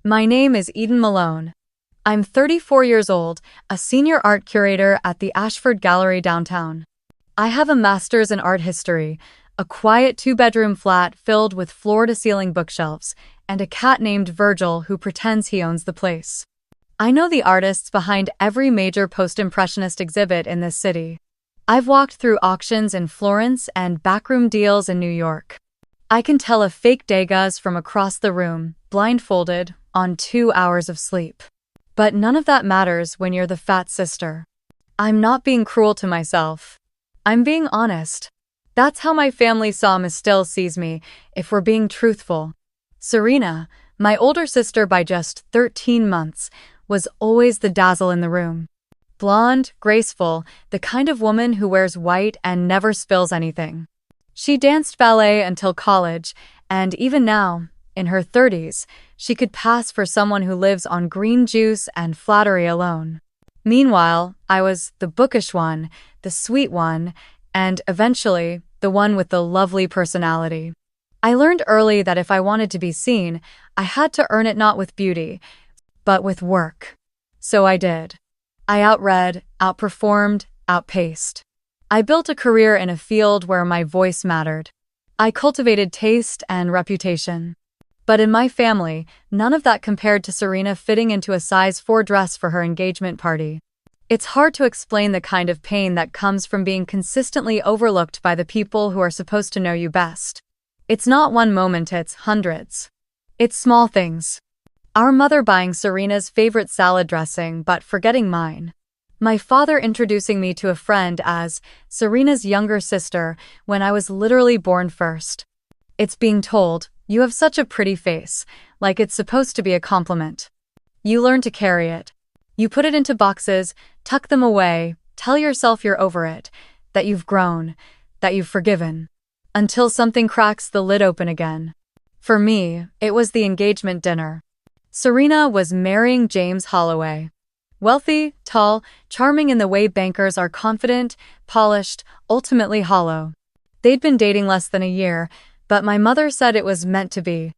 My name is Eden Malone. I'm 34 years old, a senior art curator at the Ashford Gallery downtown. I have a master's in art history, a quiet two-bedroom flat filled with floor-to-ceiling bookshelves, and a cat named Virgil who pretends he owns the place. I know the artists behind every major post-impressionist exhibit in this city. I've walked through auctions in Florence and backroom deals in New York. I can tell a fake Degas from across the room, blindfolded, on 2 hours of sleep. But none of that matters when you're the fat sister. I'm not being cruel to myself. I'm being honest. That's how my family still sees me, if we're being truthful. Serena, my older sister by just 13 months, was always the dazzle in the room. Blonde, graceful, the kind of woman who wears white and never spills anything. She danced ballet until college, and even now, in her 30s, she could pass for someone who lives on green juice and flattery alone. Meanwhile, I was the bookish one, the sweet one, and eventually, the one with the lovely personality. I learned early that if I wanted to be seen, I had to earn it not with beauty, but with work. So I did. I outread, outperformed, outpaced. I built a career in a field where my voice mattered. I cultivated taste and reputation. But in my family, none of that compared to Serena fitting into a size 4 dress for her engagement party. It's hard to explain the kind of pain that comes from being consistently overlooked by the people who are supposed to know you best. It's not one moment, it's hundreds. It's small things. Our mother buying Serena's favorite salad dressing but forgetting mine. My father introducing me to a friend as Serena's younger sister when I was literally born first. It's being told, "You have such a pretty face," like it's supposed to be a compliment. You learn to carry it. You put it into boxes, tuck them away, tell yourself you're over it, that you've grown, that you've forgiven. Until something cracks the lid open again. For me, it was the engagement dinner. Serena was marrying James Holloway. Wealthy, tall, charming in the way bankers are confident, polished, ultimately hollow. They'd been dating less than a year, but my mother said it was meant to be.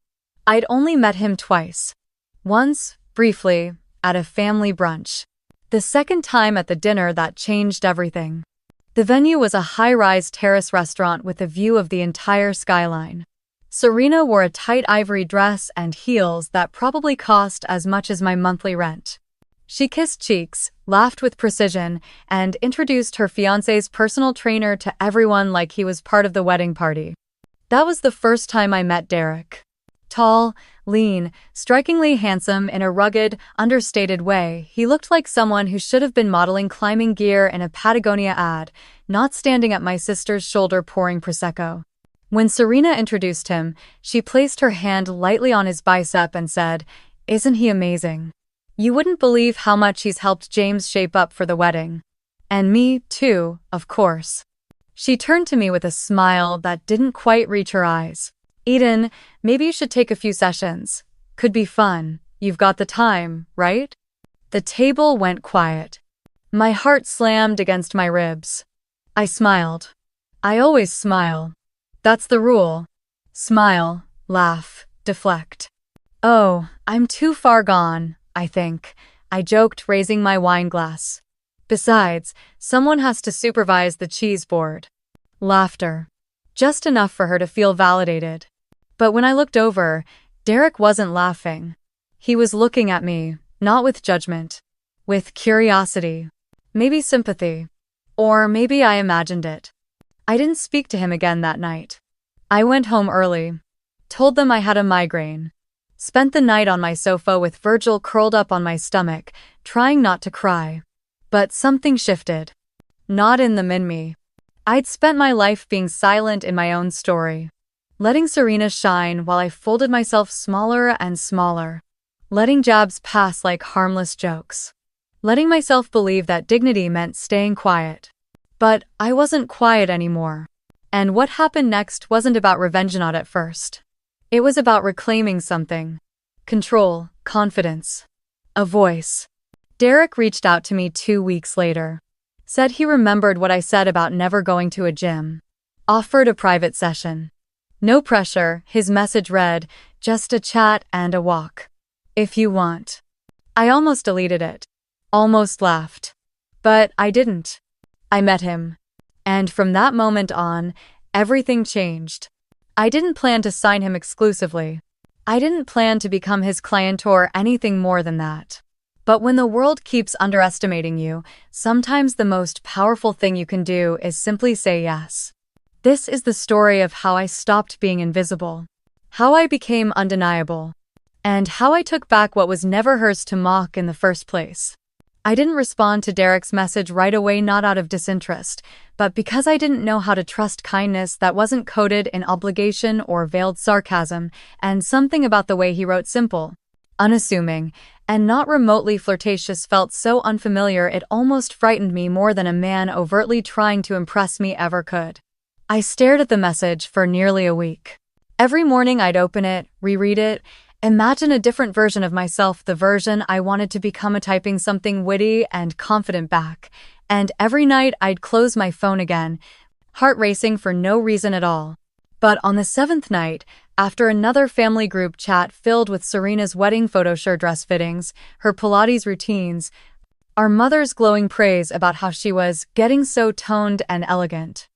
I'd only met him twice. Once, briefly, at a family brunch. The second time at the dinner that changed everything. The venue was a high-rise terrace restaurant with a view of the entire skyline. Serena wore a tight ivory dress and heels that probably cost as much as my monthly rent. She kissed cheeks, laughed with precision, and introduced her fiancé's personal trainer to everyone like he was part of the wedding party. That was the first time I met Derek. Tall, lean, strikingly handsome in a rugged, understated way, he looked like someone who should have been modeling climbing gear in a Patagonia ad, not standing at my sister's shoulder pouring Prosecco. When Serena introduced him, she placed her hand lightly on his bicep and said, "Isn't he amazing? You wouldn't believe how much he's helped James shape up for the wedding. And me, too, of course." She turned to me with a smile that didn't quite reach her eyes. "Eden, maybe you should take a few sessions. Could be fun. You've got the time, right?" The table went quiet. My heart slammed against my ribs. I smiled. I always smile. That's the rule. Smile, laugh, deflect. "Oh, I'm too far gone, I think," I joked, raising my wine glass. "Besides, someone has to supervise the cheese board." Laughter. Just enough for her to feel validated. But when I looked over, Derek wasn't laughing. He was looking at me, not with judgment. With curiosity. Maybe sympathy. Or maybe I imagined it. I didn't speak to him again that night. I went home early. Told them I had a migraine. Spent the night on my sofa with Virgil curled up on my stomach, trying not to cry. But something shifted. Not in me. I'd spent my life being silent in my own story. Letting Serena shine while I folded myself smaller and smaller. Letting jabs pass like harmless jokes. Letting myself believe that dignity meant staying quiet. But I wasn't quiet anymore. And what happened next wasn't about revenge, not at first. It was about reclaiming something. Control, confidence. A voice. Derek reached out to me 2 weeks later. Said he remembered what I said about never going to a gym. Offered a private session. No pressure, his message read, just a chat and a walk. If you want. I almost deleted it. Almost laughed. But I didn't. I met him. And from that moment on, everything changed. I didn't plan to sign him exclusively. I didn't plan to become his client or anything more than that. But when the world keeps underestimating you, sometimes the most powerful thing you can do is simply say yes. This is the story of how I stopped being invisible, how I became undeniable, and how I took back what was never hers to mock in the first place. I didn't respond to Derek's message right away, not out of disinterest, but because I didn't know how to trust kindness that wasn't coded in obligation or veiled sarcasm, and something about the way he wrote simple, unassuming, and not remotely flirtatious felt so unfamiliar it almost frightened me more than a man overtly trying to impress me ever could. I stared at the message for nearly a week. Every morning I'd open it, reread it, imagine a different version of myself, the version I wanted to become, typing something witty and confident back. And every night I'd close my phone again, heart racing for no reason at all. But on the seventh night, after another family group chat filled with Serena's wedding photo dress fittings, her Pilates routines, our mother's glowing praise about how she was getting so toned and elegant,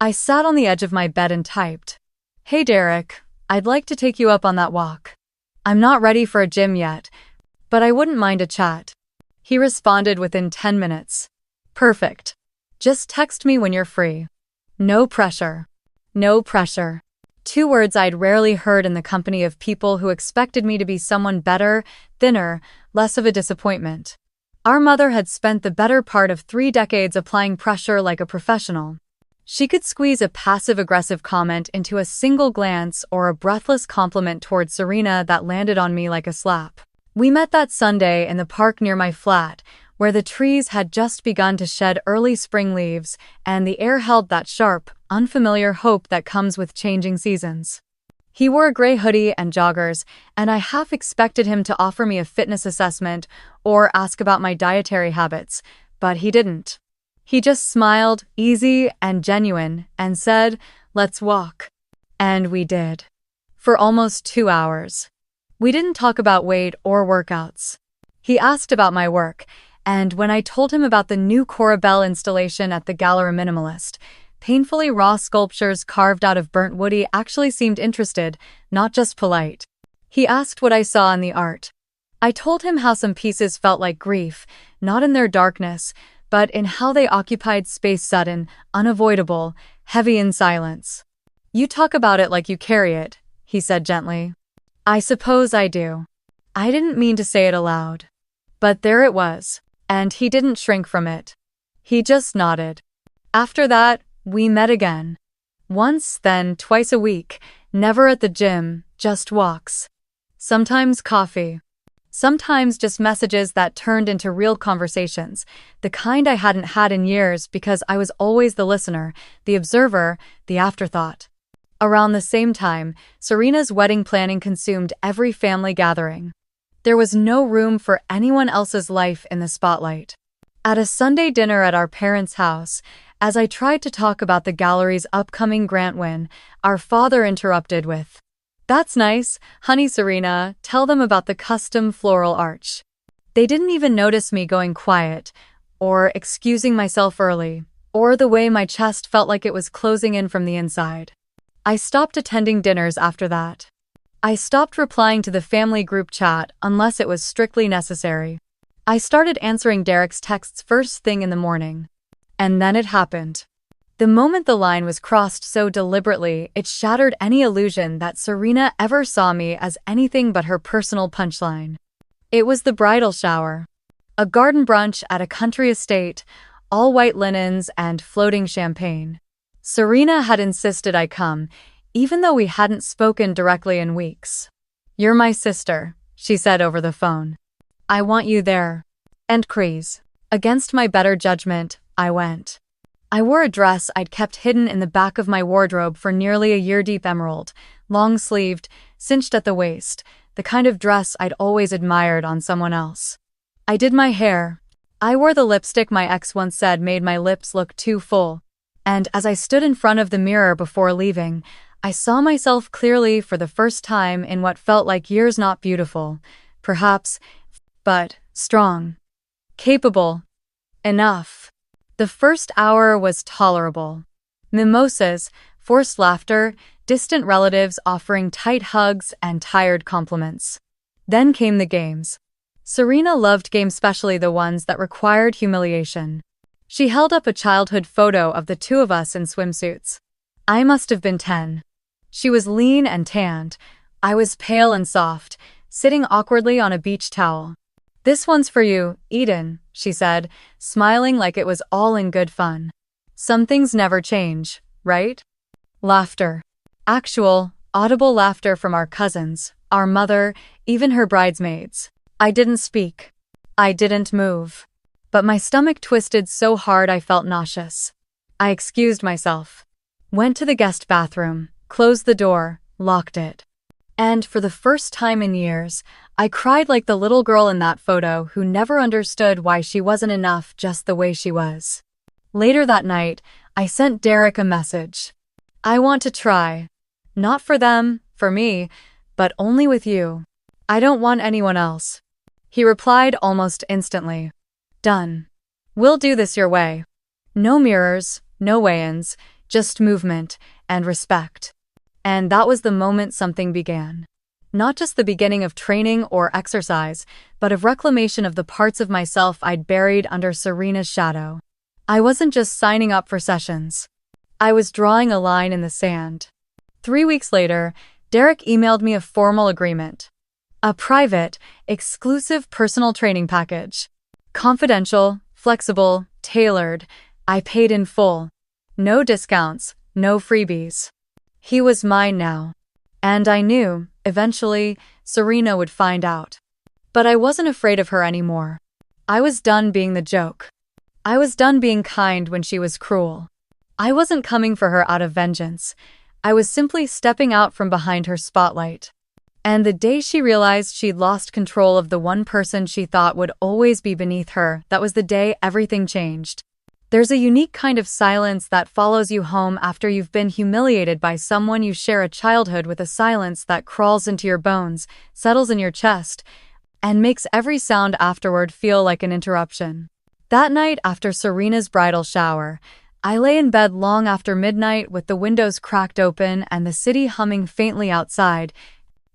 I sat on the edge of my bed and typed, "Hey Derek, I'd like to take you up on that walk. I'm not ready for a gym yet, but I wouldn't mind a chat." He responded within 10 minutes. "Perfect. Just text me when you're free. No pressure." No pressure. 2 words I'd rarely heard in the company of people who expected me to be someone better, thinner, less of a disappointment. Our mother had spent the better part of 3 decades applying pressure like a professional. She could squeeze a passive-aggressive comment into a single glance or a breathless compliment toward Serena that landed on me like a slap. We met that Sunday in the park near my flat, where the trees had just begun to shed early spring leaves, and the air held that sharp, unfamiliar hope that comes with changing seasons. He wore a gray hoodie and joggers, and I half expected him to offer me a fitness assessment or ask about my dietary habits, but he didn't. He just smiled, easy and genuine, and said, "Let's walk." And we did. For almost 2 hours. We didn't talk about weight or workouts. He asked about my work, and when I told him about the new Cora Bell installation at the Gallery Minimalist, painfully raw sculptures carved out of burnt wood, he actually seemed interested, not just polite. He asked what I saw in the art. I told him how some pieces felt like grief, not in their darkness, but in how they occupied space, sudden, unavoidable, heavy in silence. "You talk about it like you carry it," he said gently. "I suppose I do." I didn't mean to say it aloud. But there it was, and he didn't shrink from it. He just nodded. After that, we met again. Once, then twice a week, never at the gym, just walks. Sometimes coffee. Sometimes just messages that turned into real conversations, the kind I hadn't had in years because I was always the listener, the observer, the afterthought. Around the same time, Serena's wedding planning consumed every family gathering. There was no room for anyone else's life in the spotlight. At a Sunday dinner at our parents' house, as I tried to talk about the gallery's upcoming grant win, our father interrupted with, "That's nice, honey Serena, tell them about the custom floral arch." They didn't even notice me going quiet, or excusing myself early, or the way my chest felt like it was closing in from the inside. I stopped attending dinners after that. I stopped replying to the family group chat unless it was strictly necessary. I started answering Derek's texts first thing in the morning. And then it happened. The moment the line was crossed so deliberately, it shattered any illusion that Serena ever saw me as anything but her personal punchline. It was the bridal shower. A garden brunch at a country estate, all white linens and floating champagne. Serena had insisted I come, even though we hadn't spoken directly in weeks. "You're my sister," she said over the phone. "I want you there." And craze. Against my better judgment, I went. I wore a dress I'd kept hidden in the back of my wardrobe for nearly a year, deep emerald, long-sleeved, cinched at the waist, the kind of dress I'd always admired on someone else. I did my hair. I wore the lipstick my ex once said made my lips look too full. And as I stood in front of the mirror before leaving, I saw myself clearly for the first time in what felt like years, not beautiful, perhaps, but strong, capable, enough. The first hour was tolerable. Mimosas, forced laughter, distant relatives offering tight hugs and tired compliments. Then came the games. Serena loved games, especially the ones that required humiliation. She held up a childhood photo of the two of us in swimsuits. I must have been 10. She was lean and tanned. I was pale and soft, sitting awkwardly on a beach towel. "This one's for you, Eden," she said, smiling like it was all in good fun. Some things never change, right? Laughter. Actual, audible laughter from our cousins, our mother, even her bridesmaids. I didn't speak. I didn't move. But my stomach twisted so hard I felt nauseous. I excused myself, went to the guest bathroom, closed the door, locked it. And for the first time in years, I cried like the little girl in that photo who never understood why she wasn't enough just the way she was. Later that night, I sent Derek a message. "I want to try. Not for them, for me, but only with you. I don't want anyone else." He replied almost instantly. "Done. We'll do this your way. No mirrors, no weigh-ins, just movement and respect." And that was the moment something began. Not just the beginning of training or exercise, but of reclamation of the parts of myself I'd buried under Serena's shadow. I wasn't just signing up for sessions. I was drawing a line in the sand. 3 weeks later, Derek emailed me a formal agreement. A private, exclusive personal training package. Confidential, flexible, tailored. I paid in full. No discounts, no freebies. He was mine now. And I knew, eventually, Serena would find out. But I wasn't afraid of her anymore. I was done being the joke. I was done being kind when she was cruel. I wasn't coming for her out of vengeance. I was simply stepping out from behind her spotlight. And the day she realized she'd lost control of the one person she thought would always be beneath her, that was the day everything changed. There's a unique kind of silence that follows you home after you've been humiliated by someone you share a childhood with, a silence that crawls into your bones, settles in your chest, and makes every sound afterward feel like an interruption. That night after Serena's bridal shower, I lay in bed long after midnight with the windows cracked open and the city humming faintly outside,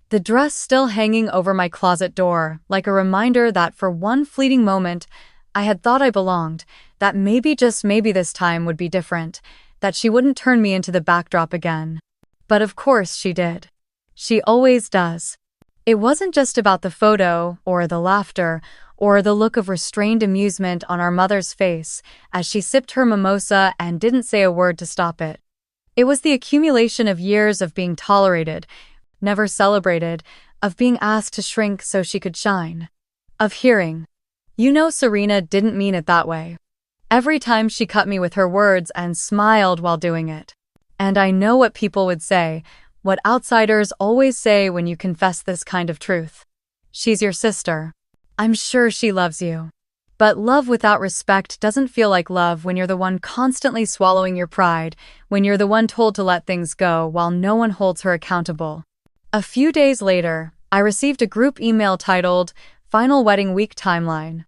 the dress still hanging over my closet door, like a reminder that for one fleeting moment, I had thought I belonged, that maybe, just maybe this time would be different, that she wouldn't turn me into the backdrop again. But of course she did. She always does. It wasn't just about the photo, or the laughter, or the look of restrained amusement on our mother's face as she sipped her mimosa and didn't say a word to stop it. It was the accumulation of years of being tolerated, never celebrated, of being asked to shrink so she could shine. Of hearing, "You know Serena didn't mean it that way." Every time she cut me with her words and smiled while doing it. And I know what people would say, what outsiders always say when you confess this kind of truth. "She's your sister. I'm sure she loves you." But love without respect doesn't feel like love when you're the one constantly swallowing your pride, when you're the one told to let things go while no one holds her accountable. A few days later, I received a group email titled, "Final Wedding Week Timeline,"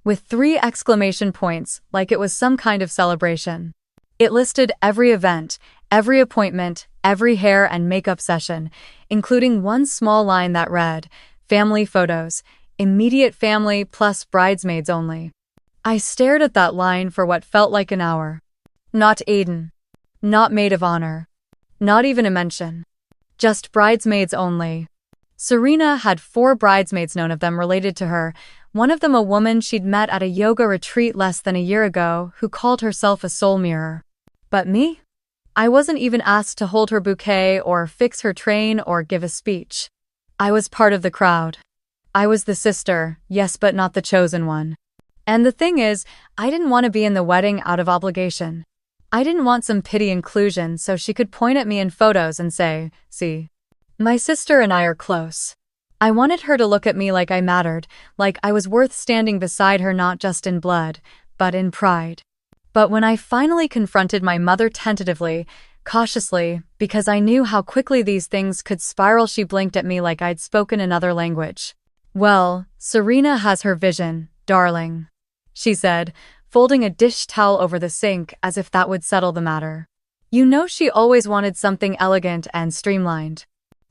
with 3 exclamation points like it was some kind of celebration. It listed every event, every appointment, every hair and makeup session, including one small line that read, "Family photos, immediate family plus bridesmaids only." I stared at that line for what felt like an hour. Not Aiden. Not maid of honor. Not even a mention. Just bridesmaids only. Serena had 4 bridesmaids, none of them related to her, one of them a woman she'd met at a yoga retreat less than a year ago who called herself a soul mirror. But me? I wasn't even asked to hold her bouquet or fix her train or give a speech. I was part of the crowd. I was the sister, yes, but not the chosen one. And the thing is, I didn't want to be in the wedding out of obligation. I didn't want some pity inclusion so she could point at me in photos and say, "See, my sister and I are close." I wanted her to look at me like I mattered, like I was worth standing beside her, not just in blood, but in pride. But when I finally confronted my mother tentatively, cautiously, because I knew how quickly these things could spiral, she blinked at me like I'd spoken another language. Well, Serena has her vision, darling, she said, folding a dish towel over the sink as if that would settle the matter. You know she always wanted something elegant and streamlined.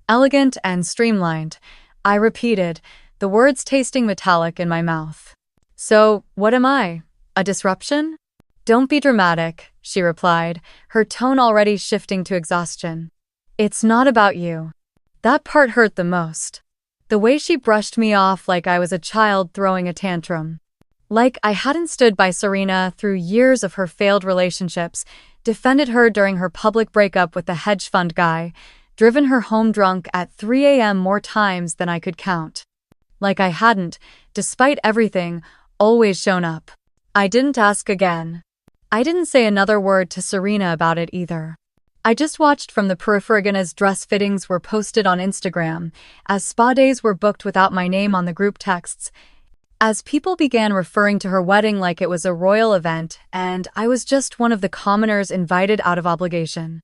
Elegant and streamlined, I repeated, the words tasting metallic in my mouth. So, what am I? A disruption? Don't be dramatic, she replied, her tone already shifting to exhaustion. It's not about you. That part hurt the most. The way she brushed me off like I was a child throwing a tantrum. Like I hadn't stood by Serena through years of her failed relationships, defended her during her public breakup with the hedge fund guy, driven her home drunk at 3 a.m. more times than I could count. Like I hadn't, despite everything, always shown up. I didn't ask again. I didn't say another word to Serena about it either. I just watched from the periphery as dress fittings were posted on Instagram, as spa days were booked without my name on the group texts, as people began referring to her wedding like it was a royal event and I was just one of the commoners invited out of obligation.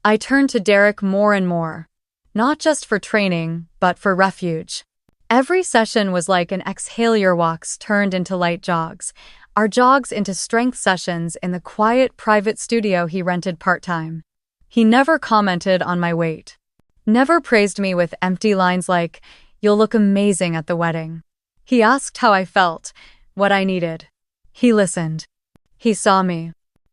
I turned to Derek more and more. Not just for training, but for refuge. Every session was like an exhale walks turned into light jogs, our jogs into strength sessions in the quiet private studio he rented part-time. He never commented on my weight. Never praised me with empty lines like, "You'll look amazing at the wedding." He asked how I felt, what I needed. He listened. He saw me.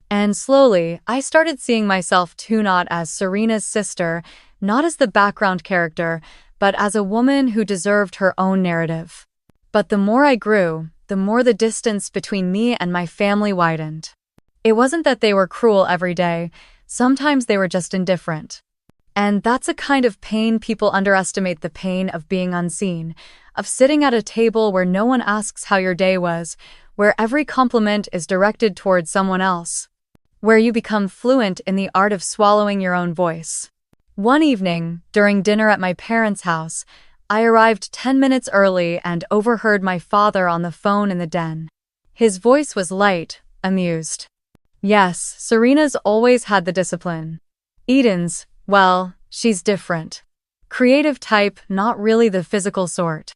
And slowly, I started seeing myself too, not as Serena's sister, not as the background character, but as a woman who deserved her own narrative. But the more I grew, the more the distance between me and my family widened. It wasn't that they were cruel every day. Sometimes they were just indifferent. And that's a kind of pain people underestimate, the pain of being unseen, of sitting at a table where no one asks how your day was, where every compliment is directed towards someone else, where you become fluent in the art of swallowing your own voice. One evening, during dinner at my parents' house, I arrived 10 minutes early and overheard my father on the phone in the den. His voice was light, amused. Yes, Serena's always had the discipline. Eden's, well, she's different. Creative type, not really the physical sort.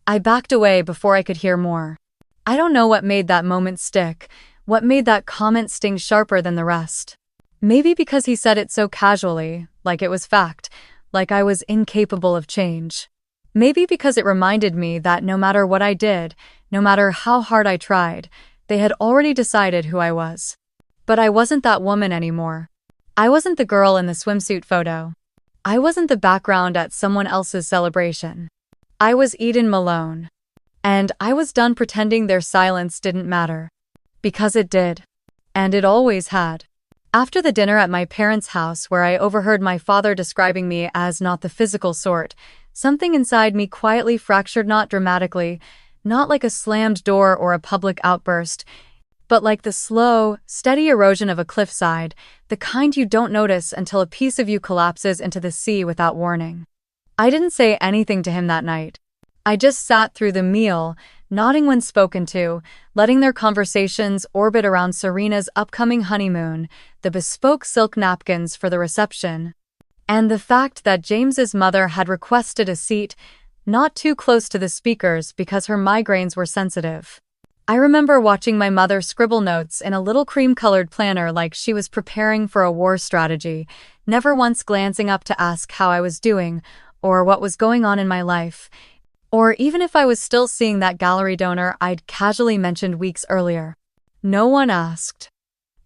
I backed away before I could hear more. I don't know what made that moment stick, what made that comment sting sharper than the rest. Maybe because he said it so casually, like it was fact, like I was incapable of change. Maybe because it reminded me that no matter what I did, no matter how hard I tried, they had already decided who I was. But I wasn't that woman anymore. I wasn't the girl in the swimsuit photo. I wasn't the background at someone else's celebration. I was Eden Malone. And I was done pretending their silence didn't matter. Because it did. And it always had. After the dinner at my parents' house, where I overheard my father describing me as not the physical sort, something inside me quietly fractured, not dramatically, not like a slammed door or a public outburst, but like the slow, steady erosion of a cliffside, the kind you don't notice until a piece of you collapses into the sea without warning. I didn't say anything to him that night. I just sat through the meal, nodding when spoken to, letting their conversations orbit around Serena's upcoming honeymoon, the bespoke silk napkins for the reception, and the fact that James's mother had requested a seat not too close to the speakers because her migraines were sensitive. I remember watching my mother scribble notes in a little cream-colored planner like she was preparing for a war strategy, never once glancing up to ask how I was doing, or what was going on in my life, or even if I was still seeing that gallery donor I'd casually mentioned weeks earlier. No one asked.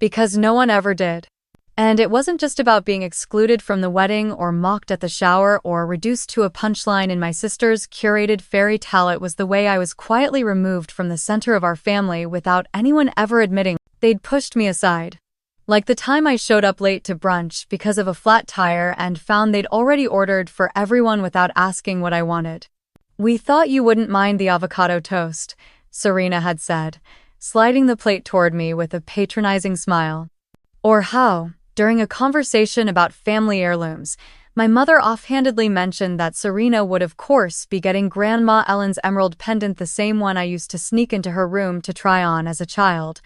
Because no one ever did. And it wasn't just about being excluded from the wedding or mocked at the shower or reduced to a punchline in my sister's curated fairy tale. It was the way I was quietly removed from the center of our family without anyone ever admitting they'd pushed me aside. Like the time I showed up late to brunch because of a flat tire and found they'd already ordered for everyone without asking what I wanted. "We thought you wouldn't mind the avocado toast," Serena had said, sliding the plate toward me with a patronizing smile. Or how, during a conversation about family heirlooms, my mother offhandedly mentioned that Serena would of course be getting Grandma Ellen's emerald pendant, the same one I used to sneak into her room to try on as a child.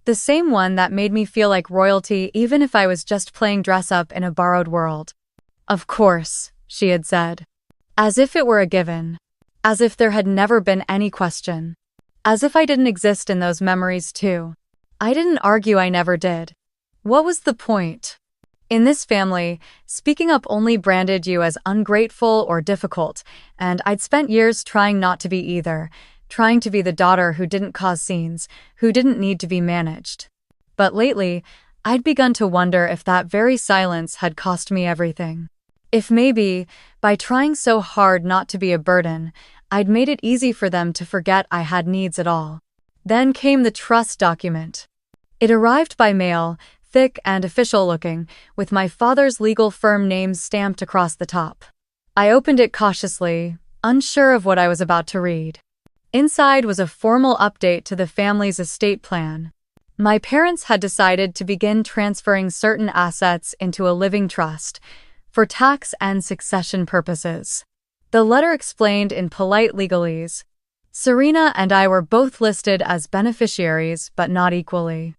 The same one that made me feel like royalty even if I was just playing dress-up in a borrowed world. "Of course," she had said. As if it were a given. as if there had never been any question. As if I didn't exist in those memories too. I didn't argue, I never did. What was the point? In this family, speaking up only branded you as ungrateful or difficult, and I'd spent years trying not to be either, trying to be the daughter who didn't cause scenes, who didn't need to be managed. But lately, I'd begun to wonder if that very silence had cost me everything. If maybe, by trying so hard not to be a burden, I'd made it easy for them to forget I had needs at all. Then came the trust document. It arrived by mail, thick and official-looking, with my father's legal firm name stamped across the top. I opened it cautiously, unsure of what I was about to read. Inside was a formal update to the family's estate plan. My parents had decided to begin transferring certain assets into a living trust, for tax and succession purposes. The letter explained in polite legalese. Serena and I were both listed as beneficiaries, but not equally.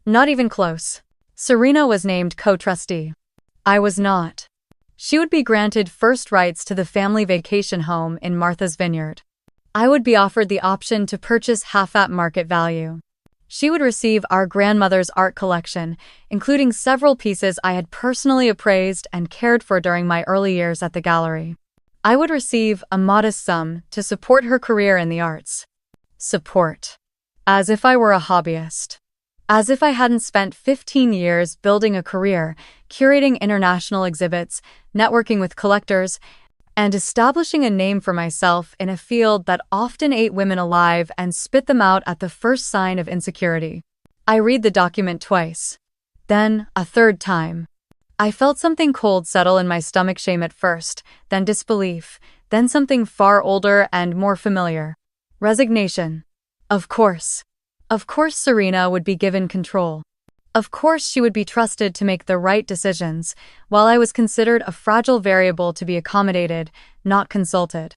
Not even close. Serena was named co-trustee. I was not. She would be granted first rights to the family vacation home in Martha's Vineyard. I would be offered the option to purchase half at market value. She would receive our grandmother's art collection, including several pieces I had personally appraised and cared for during my early years at the gallery. I would receive a modest sum to support her career in the arts. Support. As if I were a hobbyist. As if I hadn't spent 15 years building a career, curating international exhibits, networking with collectors, and establishing a name for myself in a field that often ate women alive and spit them out at the first sign of insecurity. I read the document twice. Then, a third time. I felt something cold settle in my stomach, shame at first, then disbelief, then something far older and more familiar. Resignation. Of course. Of course Serena would be given control. Of course she would be trusted to make the right decisions, while I was considered a fragile variable to be accommodated, not consulted.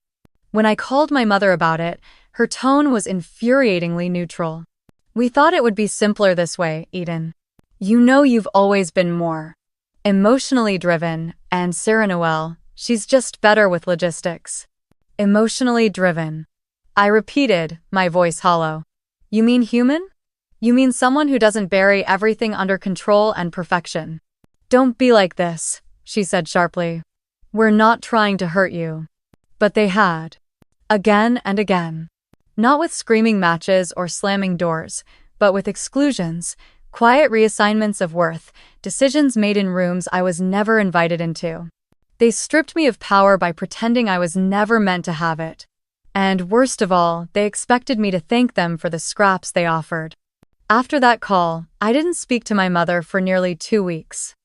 When I called my mother about it, her tone was infuriatingly neutral. We thought it would be simpler this way, Eden. You know you've always been more emotionally driven, and Sarah Noel, she's just better with logistics. Emotionally driven. I repeated, my voice hollow. You mean human? You mean someone who doesn't bury everything under control and perfection? Don't be like this, she said sharply. We're not trying to hurt you. But they had. Again and again. Not with screaming matches or slamming doors, but with exclusions, quiet reassignments of worth, decisions made in rooms I was never invited into. They stripped me of power by pretending I was never meant to have it. And worst of all, they expected me to thank them for the scraps they offered. After that call, I didn't speak to my mother for nearly 2 weeks.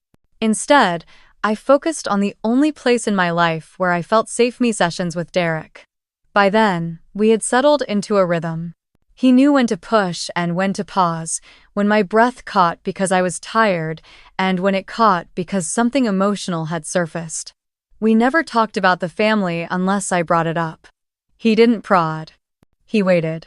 Instead, I focused on the only place in my life where I felt safe, me sessions with Derek. By then, we had settled into a rhythm. He knew when to push and when to pause, when my breath caught because I was tired, and when it caught because something emotional had surfaced. We never talked about the family unless I brought it up. He didn't prod. He waited.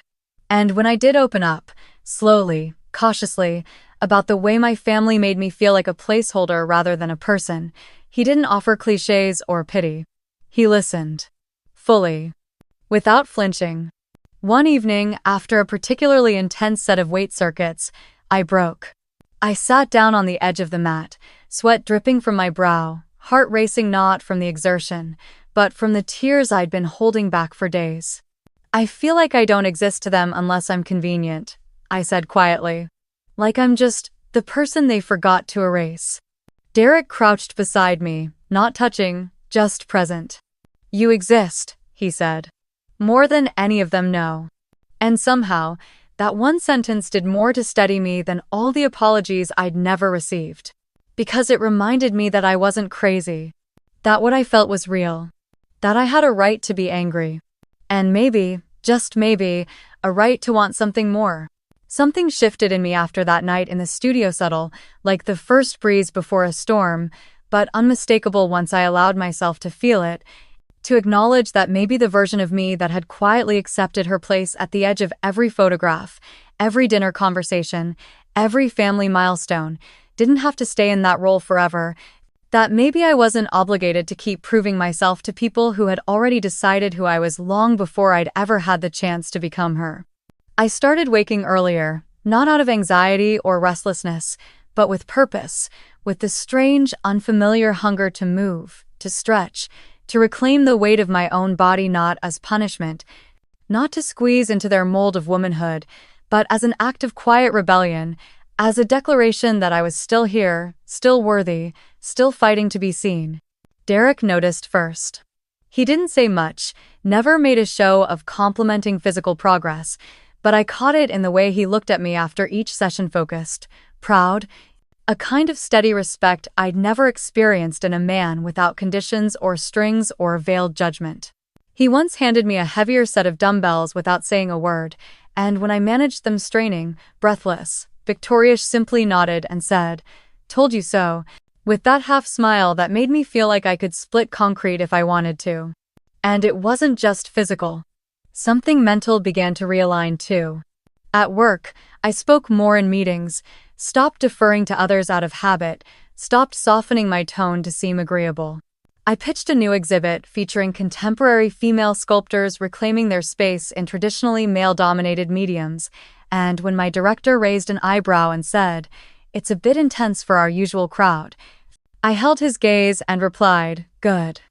And when I did open up, slowly, cautiously, about the way my family made me feel like a placeholder rather than a person, he didn't offer clichés or pity. He listened. Fully. Without flinching. One evening, after a particularly intense set of weight circuits, I broke. I sat down on the edge of the mat, sweat dripping from my brow, heart racing not from the exertion, but from the tears I'd been holding back for days. I feel like I don't exist to them unless I'm convenient, I said quietly. Like I'm just the person they forgot to erase. Derek crouched beside me, not touching, just present. You exist, he said. More than any of them know. And somehow, that one sentence did more to steady me than all the apologies I'd never received. Because it reminded me that I wasn't crazy. That what I felt was real. That I had a right to be angry. And maybe, just maybe, a right to want something more. Something shifted in me after that night in the studio, subtle, like the first breeze before a storm, but unmistakable once I allowed myself to feel it, to acknowledge that maybe the version of me that had quietly accepted her place at the edge of every photograph, every dinner conversation, every family milestone, didn't have to stay in that role forever. That maybe I wasn't obligated to keep proving myself to people who had already decided who I was long before I'd ever had the chance to become her. I started waking earlier, not out of anxiety or restlessness, but with purpose, with the strange, unfamiliar hunger to move, to stretch, to reclaim the weight of my own body not as punishment, not to squeeze into their mold of womanhood, but as an act of quiet rebellion, as a declaration that I was still here, still worthy, still fighting to be seen. Derek noticed first. He didn't say much, never made a show of complimenting physical progress, but I caught it in the way he looked at me after each session, focused, proud, a kind of steady respect I'd never experienced in a man without conditions or strings or veiled judgment. He once handed me a heavier set of dumbbells without saying a word, and when I managed them straining, breathless, Victoria simply nodded and said, "Told you so," with that half-smile that made me feel like I could split concrete if I wanted to. And it wasn't just physical. Something mental began to realign too. At work, I spoke more in meetings, stopped deferring to others out of habit, stopped softening my tone to seem agreeable. I pitched a new exhibit featuring contemporary female sculptors reclaiming their space in traditionally male-dominated mediums, and when my director raised an eyebrow and said, "It's a bit intense for our usual crowd," I held his gaze and replied, "Good.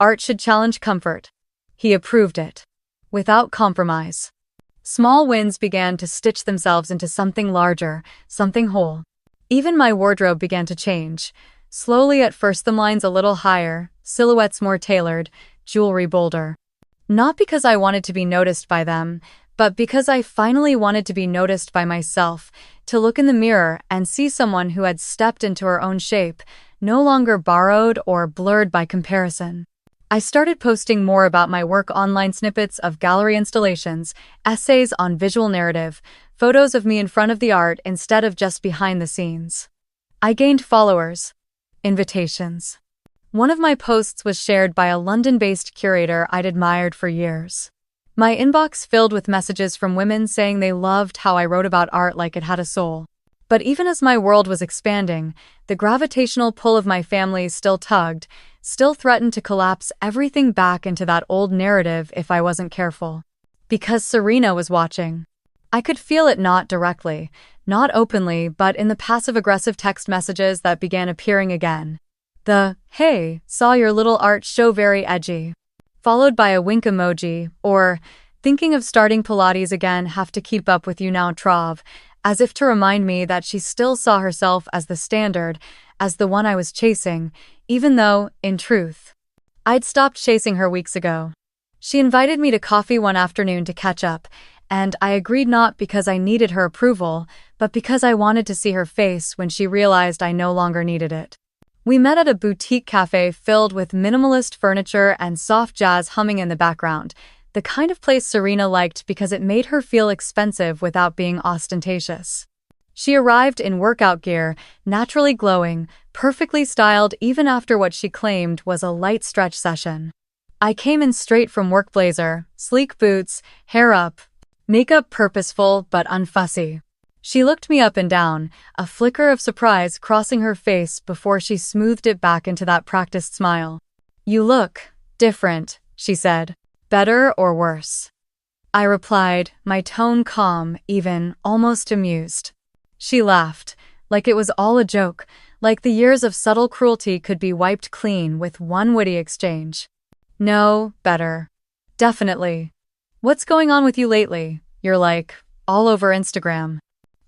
Art should challenge comfort." He approved it. Without compromise. Small wins began to stitch themselves into something larger, something whole. Even my wardrobe began to change. Slowly at first, the lines a little higher, silhouettes more tailored, jewelry bolder. Not because I wanted to be noticed by them, but because I finally wanted to be noticed by myself, to look in the mirror and see someone who had stepped into her own shape, no longer borrowed or blurred by comparison. I started posting more about my work online, snippets of gallery installations, essays on visual narrative, photos of me in front of the art instead of just behind the scenes. I gained followers. Invitations. One of my posts was shared by a London-based curator I'd admired for years. My inbox filled with messages from women saying they loved how I wrote about art like it had a soul. But even as my world was expanding, the gravitational pull of my family still tugged, still threatened to collapse everything back into that old narrative if I wasn't careful. Because Serena was watching. I could feel it, not directly, not openly, but in the passive-aggressive text messages that began appearing again. The, "Hey, saw your little art show, very edgy," followed by a wink emoji, or, "Thinking of starting Pilates again, have to keep up with you now, Trav," as if to remind me that she still saw herself as the standard, as the one I was chasing, even though, in truth, I'd stopped chasing her weeks ago. She invited me to coffee one afternoon to catch up, and I agreed, not because I needed her approval, but because I wanted to see her face when she realized I no longer needed it. We met at a boutique cafe filled with minimalist furniture and soft jazz humming in the background, the kind of place Serena liked because it made her feel expensive without being ostentatious. She arrived in workout gear, naturally glowing, perfectly styled even after what she claimed was a light stretch session. I came in straight from work, blazer, sleek boots, hair up, makeup purposeful but unfussy. She looked me up and down, a flicker of surprise crossing her face before she smoothed it back into that practiced smile. "You look different," she said. "Better or worse?" I replied, my tone calm, even almost amused. She laughed, like it was all a joke, like the years of subtle cruelty could be wiped clean with one witty exchange. "No, better. Definitely. What's going on with you lately? You're like, all over Instagram."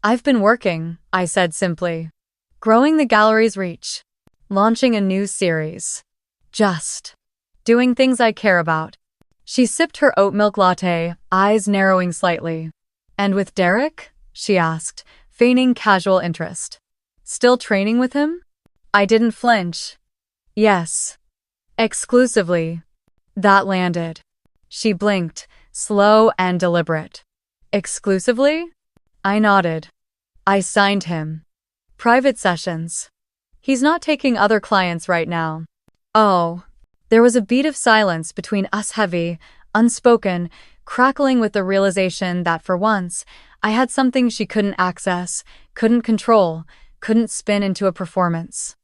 "I've been working," I said simply. "Growing the gallery's reach. Launching a new series. Just doing things I care about." She sipped her oat milk latte, eyes narrowing slightly. "And with Derek?" she asked, feigning casual interest. "Still training with him?" I didn't flinch. "Yes. Exclusively." That landed. She blinked, slow and deliberate. "Exclusively?" I nodded. "I signed him. Private sessions. He's not taking other clients right now." "Oh." There was a beat of silence between us, heavy, unspoken, crackling with the realization that for once, I had something she couldn't access, couldn't control, couldn't spin into a performance.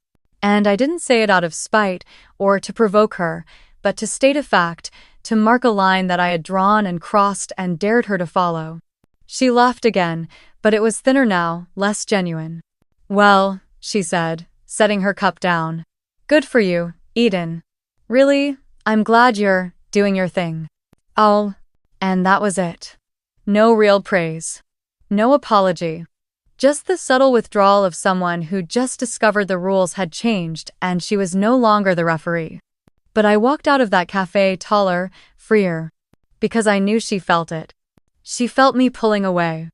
And I didn't say it out of spite or to provoke her, but to state a fact, to mark a line that I had drawn and crossed and dared her to follow. She laughed again, but it was thinner now, less genuine. "Well," she said, setting her cup down. "Good for you, Eden. Really, I'm glad you're doing your thing." Oh, and that was it. No real praise. No apology. Just the subtle withdrawal of someone who just discovered the rules had changed and she was no longer the referee. But I walked out of that cafe taller, freer. Because I knew she felt it. She felt me pulling away.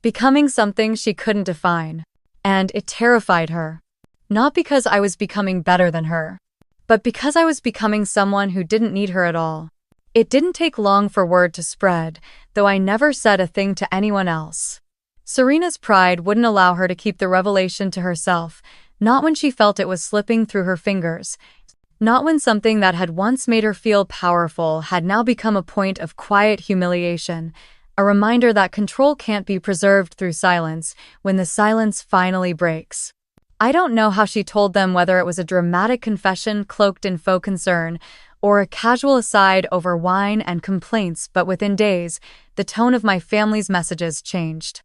Becoming something she couldn't define. And it terrified her. Not because I was becoming better than her, but because I was becoming someone who didn't need her at all. It didn't take long for word to spread, though I never said a thing to anyone else. Serena's pride wouldn't allow her to keep the revelation to herself, not when she felt it was slipping through her fingers, not when something that had once made her feel powerful had now become a point of quiet humiliation, a reminder that control can't be preserved through silence when the silence finally breaks. I don't know how she told them, whether it was a dramatic confession cloaked in faux concern or a casual aside over wine and complaints, but within days, the tone of my family's messages changed.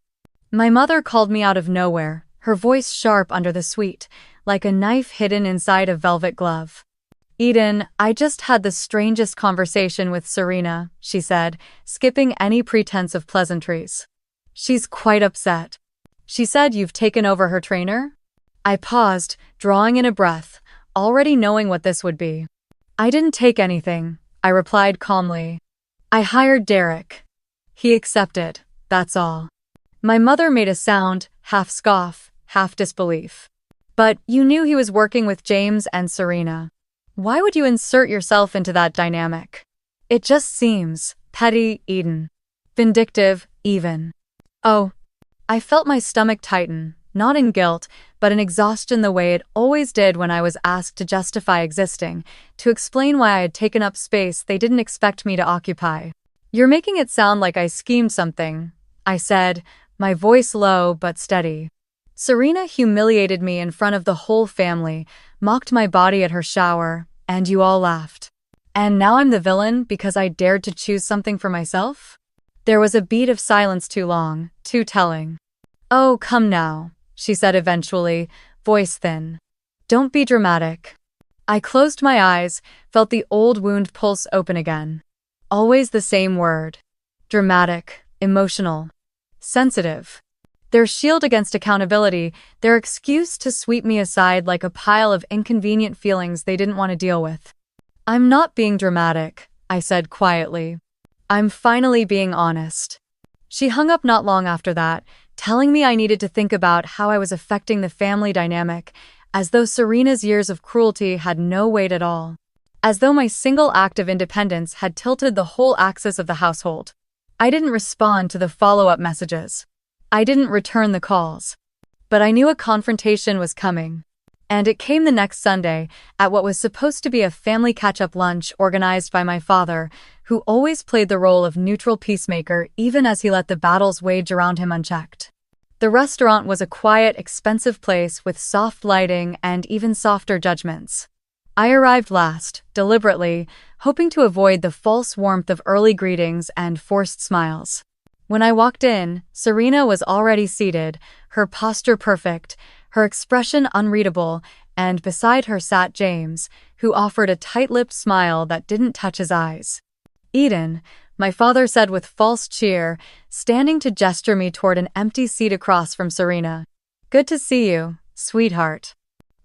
My mother called me out of nowhere, her voice sharp under the sweet, like a knife hidden inside a velvet glove. "Eden, I just had the strangest conversation with Serena," she said, skipping any pretense of pleasantries. "She's quite upset. She said you've taken over her trainer?" I paused, drawing in a breath, already knowing what this would be. "I didn't take anything," I replied calmly. "I hired Derek. He accepted, that's all." My mother made a sound, half scoff, half disbelief. "But you knew he was working with James and Serena. Why would you insert yourself into that dynamic? It just seems petty, Eden. Vindictive, even." Oh, I felt my stomach tighten, not in guilt, but in exhaustion, the way it always did when I was asked to justify existing, to explain why I had taken up space they didn't expect me to occupy. "You're making it sound like I schemed something," I said, my voice low but steady. "Serena humiliated me in front of the whole family, mocked my body at her shower, and you all laughed. And now I'm the villain because I dared to choose something for myself?" There was a beat of silence, too long, too telling. "Oh, come now," she said eventually, voice thin. "Don't be dramatic." I closed my eyes, felt the old wound pulse open again. Always the same word. Dramatic, emotional, sensitive. Their shield against accountability, their excuse to sweep me aside like a pile of inconvenient feelings they didn't want to deal with. "I'm not being dramatic," I said quietly. "I'm finally being honest." She hung up not long after that, telling me I needed to think about how I was affecting the family dynamic, as though Serena's years of cruelty had no weight at all. As though my single act of independence had tilted the whole axis of the household. I didn't respond to the follow-up messages. I didn't return the calls. But I knew a confrontation was coming. And it came the next Sunday, at what was supposed to be a family catch-up lunch organized by my father, who always played the role of neutral peacemaker even as he let the battles wage around him unchecked. The restaurant was a quiet, expensive place with soft lighting and even softer judgments. I arrived last, deliberately, hoping to avoid the false warmth of early greetings and forced smiles. When I walked in, Serena was already seated, her posture perfect, her expression unreadable, and beside her sat James, who offered a tight-lipped smile that didn't touch his eyes. "Eden," my father said with false cheer, standing to gesture me toward an empty seat across from Serena. "Good to see you, sweetheart."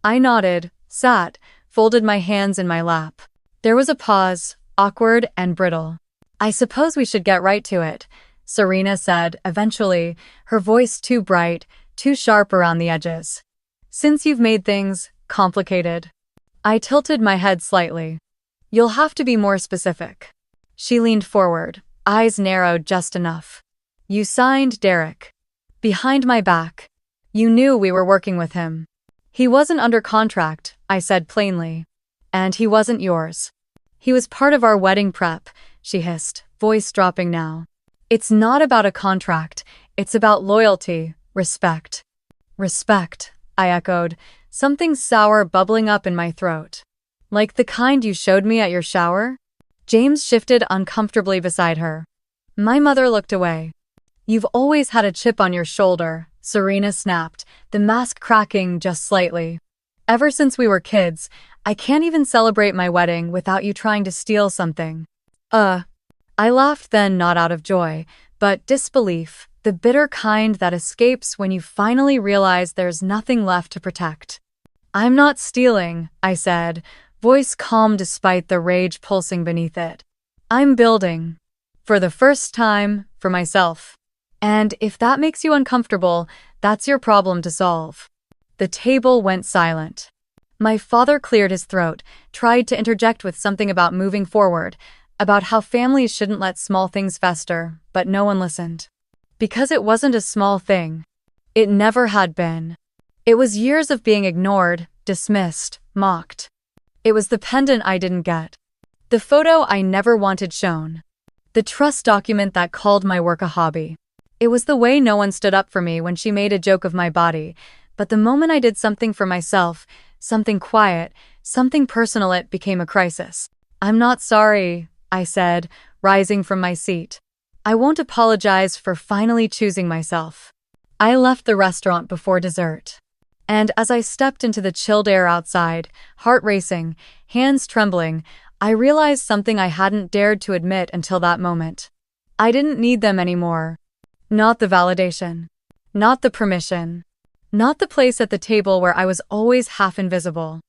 I nodded, sat, folded my hands in my lap. There was a pause, awkward and brittle. "I suppose we should get right to it," Serena said, eventually, her voice too bright, too sharp around the edges. "Since you've made things complicated." I tilted my head slightly. "You'll have to be more specific." She leaned forward, eyes narrowed just enough. "You signed Derek. Behind my back. You knew we were working with him." "He wasn't under contract," I said plainly. "And he wasn't yours. He was part of our wedding prep," she hissed, voice dropping now. "It's not about a contract, it's about loyalty, respect." "Respect," I echoed, something sour bubbling up in my throat. Like the kind you showed me at your shower? James shifted uncomfortably beside her. My mother looked away. You've always had a chip on your shoulder, Serena snapped, the mask cracking just slightly. Ever since we were kids, I can't even celebrate my wedding without you trying to steal something. I laughed then, not out of joy, but disbelief, the bitter kind that escapes when you finally realize there's nothing left to protect. I'm not stealing, I said, voice calm despite the rage pulsing beneath it. I'm building. For the first time, for myself. And if that makes you uncomfortable, that's your problem to solve. The table went silent. My father cleared his throat, tried to interject with something about moving forward, about how families shouldn't let small things fester, but no one listened. Because it wasn't a small thing. It never had been. It was years of being ignored, dismissed, mocked. It was the pendant I didn't get. The photo I never wanted shown. The trust document that called my work a hobby. It was the way no one stood up for me when she made a joke of my body, but the moment I did something for myself, something quiet, something personal, it became a crisis. I'm not sorry, I said, rising from my seat. I won't apologize for finally choosing myself. I left the restaurant before dessert. And as I stepped into the chilled air outside, heart racing, hands trembling, I realized something I hadn't dared to admit until that moment. I didn't need them anymore. Not the validation. Not the permission. Not the place at the table where I was always half invisible.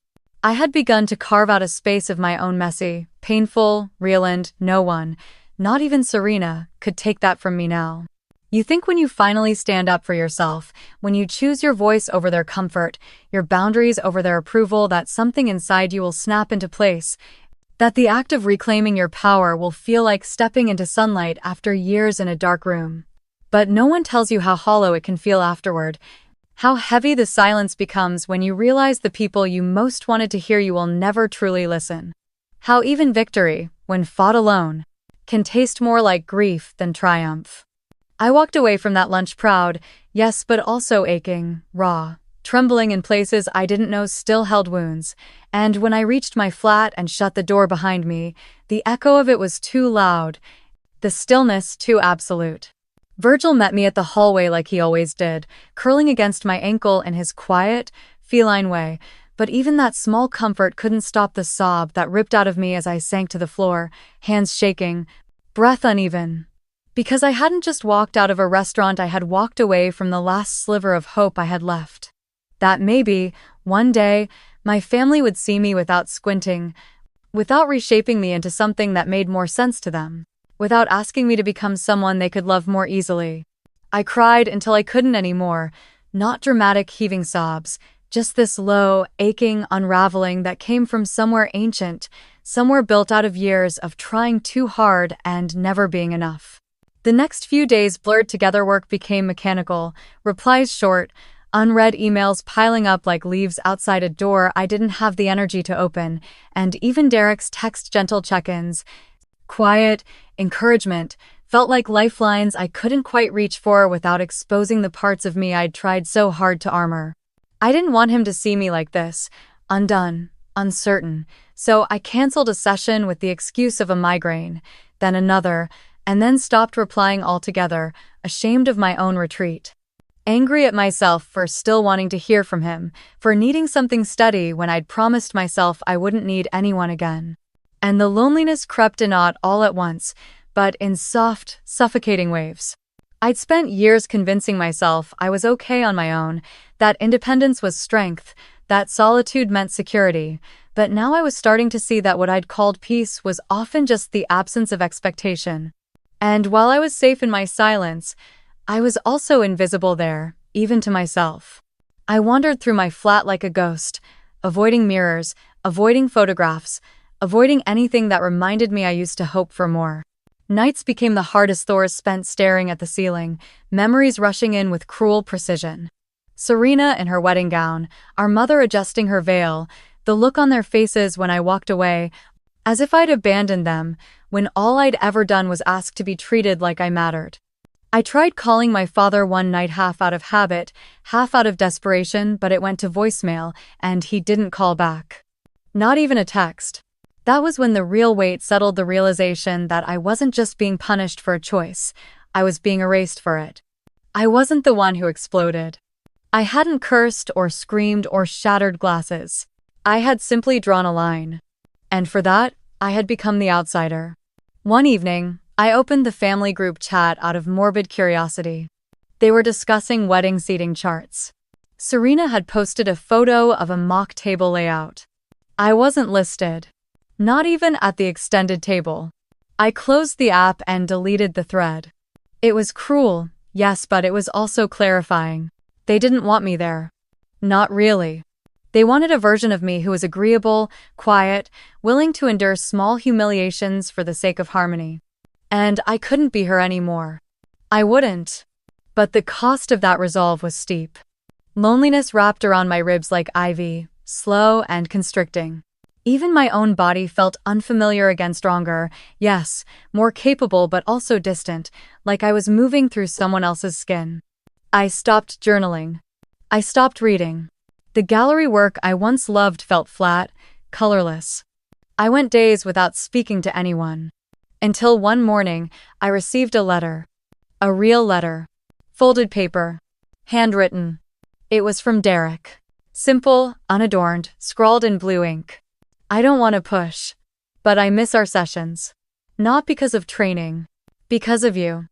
I had begun to carve out a space of my own messy, painful, real, and no one, not even Serena, could take that from me now. You think when you finally stand up for yourself, when you choose your voice over their comfort, your boundaries over their approval, that something inside you will snap into place, that the act of reclaiming your power will feel like stepping into sunlight after years in a dark room. But no one tells you how hollow it can feel afterward, how heavy the silence becomes when you realize the people you most wanted to hear you will never truly listen. How even victory, when fought alone, can taste more like grief than triumph. I walked away from that lunch proud, yes, but also aching, raw, trembling in places I didn't know still held wounds, and when I reached my flat and shut the door behind me, the echo of it was too loud, the stillness too absolute. Virgil met me at the hallway like he always did, curling against my ankle in his quiet, feline way, but even that small comfort couldn't stop the sob that ripped out of me as I sank to the floor, hands shaking, breath uneven. Because I hadn't just walked out of a restaurant, I had walked away from the last sliver of hope I had left. That maybe, one day, my family would see me without squinting, without reshaping me into something that made more sense to them, without asking me to become someone they could love more easily. I cried until I couldn't anymore, not dramatic heaving sobs, just this low, aching unraveling that came from somewhere ancient, somewhere built out of years of trying too hard and never being enough. The next few days blurred together. Work became mechanical, replies short, unread emails piling up like leaves outside a door I didn't have the energy to open, and even Derek's text gentle check-ins, quiet, encouragement, felt like lifelines I couldn't quite reach for without exposing the parts of me I'd tried so hard to armor. I didn't want him to see me like this, undone, uncertain, so I canceled a session with the excuse of a migraine, then another, and then stopped replying altogether, ashamed of my own retreat. Angry at myself for still wanting to hear from him, for needing something steady when I'd promised myself I wouldn't need anyone again. And the loneliness crept in, not all at once, but in soft, suffocating waves. I'd spent years convincing myself I was okay on my own, that independence was strength, that solitude meant security, but now I was starting to see that what I'd called peace was often just the absence of expectation. And while I was safe in my silence, I was also invisible there, even to myself. I wandered through my flat like a ghost, avoiding mirrors, avoiding photographs, avoiding anything that reminded me I used to hope for more. Nights became the hardest hours spent staring at the ceiling, memories rushing in with cruel precision. Serena in her wedding gown, our mother adjusting her veil, the look on their faces when I walked away, as if I'd abandoned them, when all I'd ever done was ask to be treated like I mattered. I tried calling my father one night, half out of habit, half out of desperation, but it went to voicemail, and he didn't call back. Not even a text. That was when the real weight settled, the realization that I wasn't just being punished for a choice, I was being erased for it. I wasn't the one who exploded. I hadn't cursed or screamed or shattered glasses. I had simply drawn a line. And for that, I had become the outsider. One evening, I opened the family group chat out of morbid curiosity. They were discussing wedding seating charts. Serena had posted a photo of a mock table layout. I wasn't listed. Not even at the extended table. I closed the app and deleted the thread. It was cruel, yes, but it was also clarifying. They didn't want me there. Not really. They wanted a version of me who was agreeable, quiet, willing to endure small humiliations for the sake of harmony. And I couldn't be her anymore. I wouldn't. But the cost of that resolve was steep. Loneliness wrapped around my ribs like ivy, slow and constricting. Even my own body felt unfamiliar again, stronger, yes, more capable but also distant, like I was moving through someone else's skin. I stopped journaling. I stopped reading. The gallery work I once loved felt flat, colorless. I went days without speaking to anyone. Until one morning, I received a letter. A real letter. Folded paper. Handwritten. It was from Derek. Simple, unadorned, scrawled in blue ink. I don't want to push. But I miss our sessions. Not because of training. Because of you.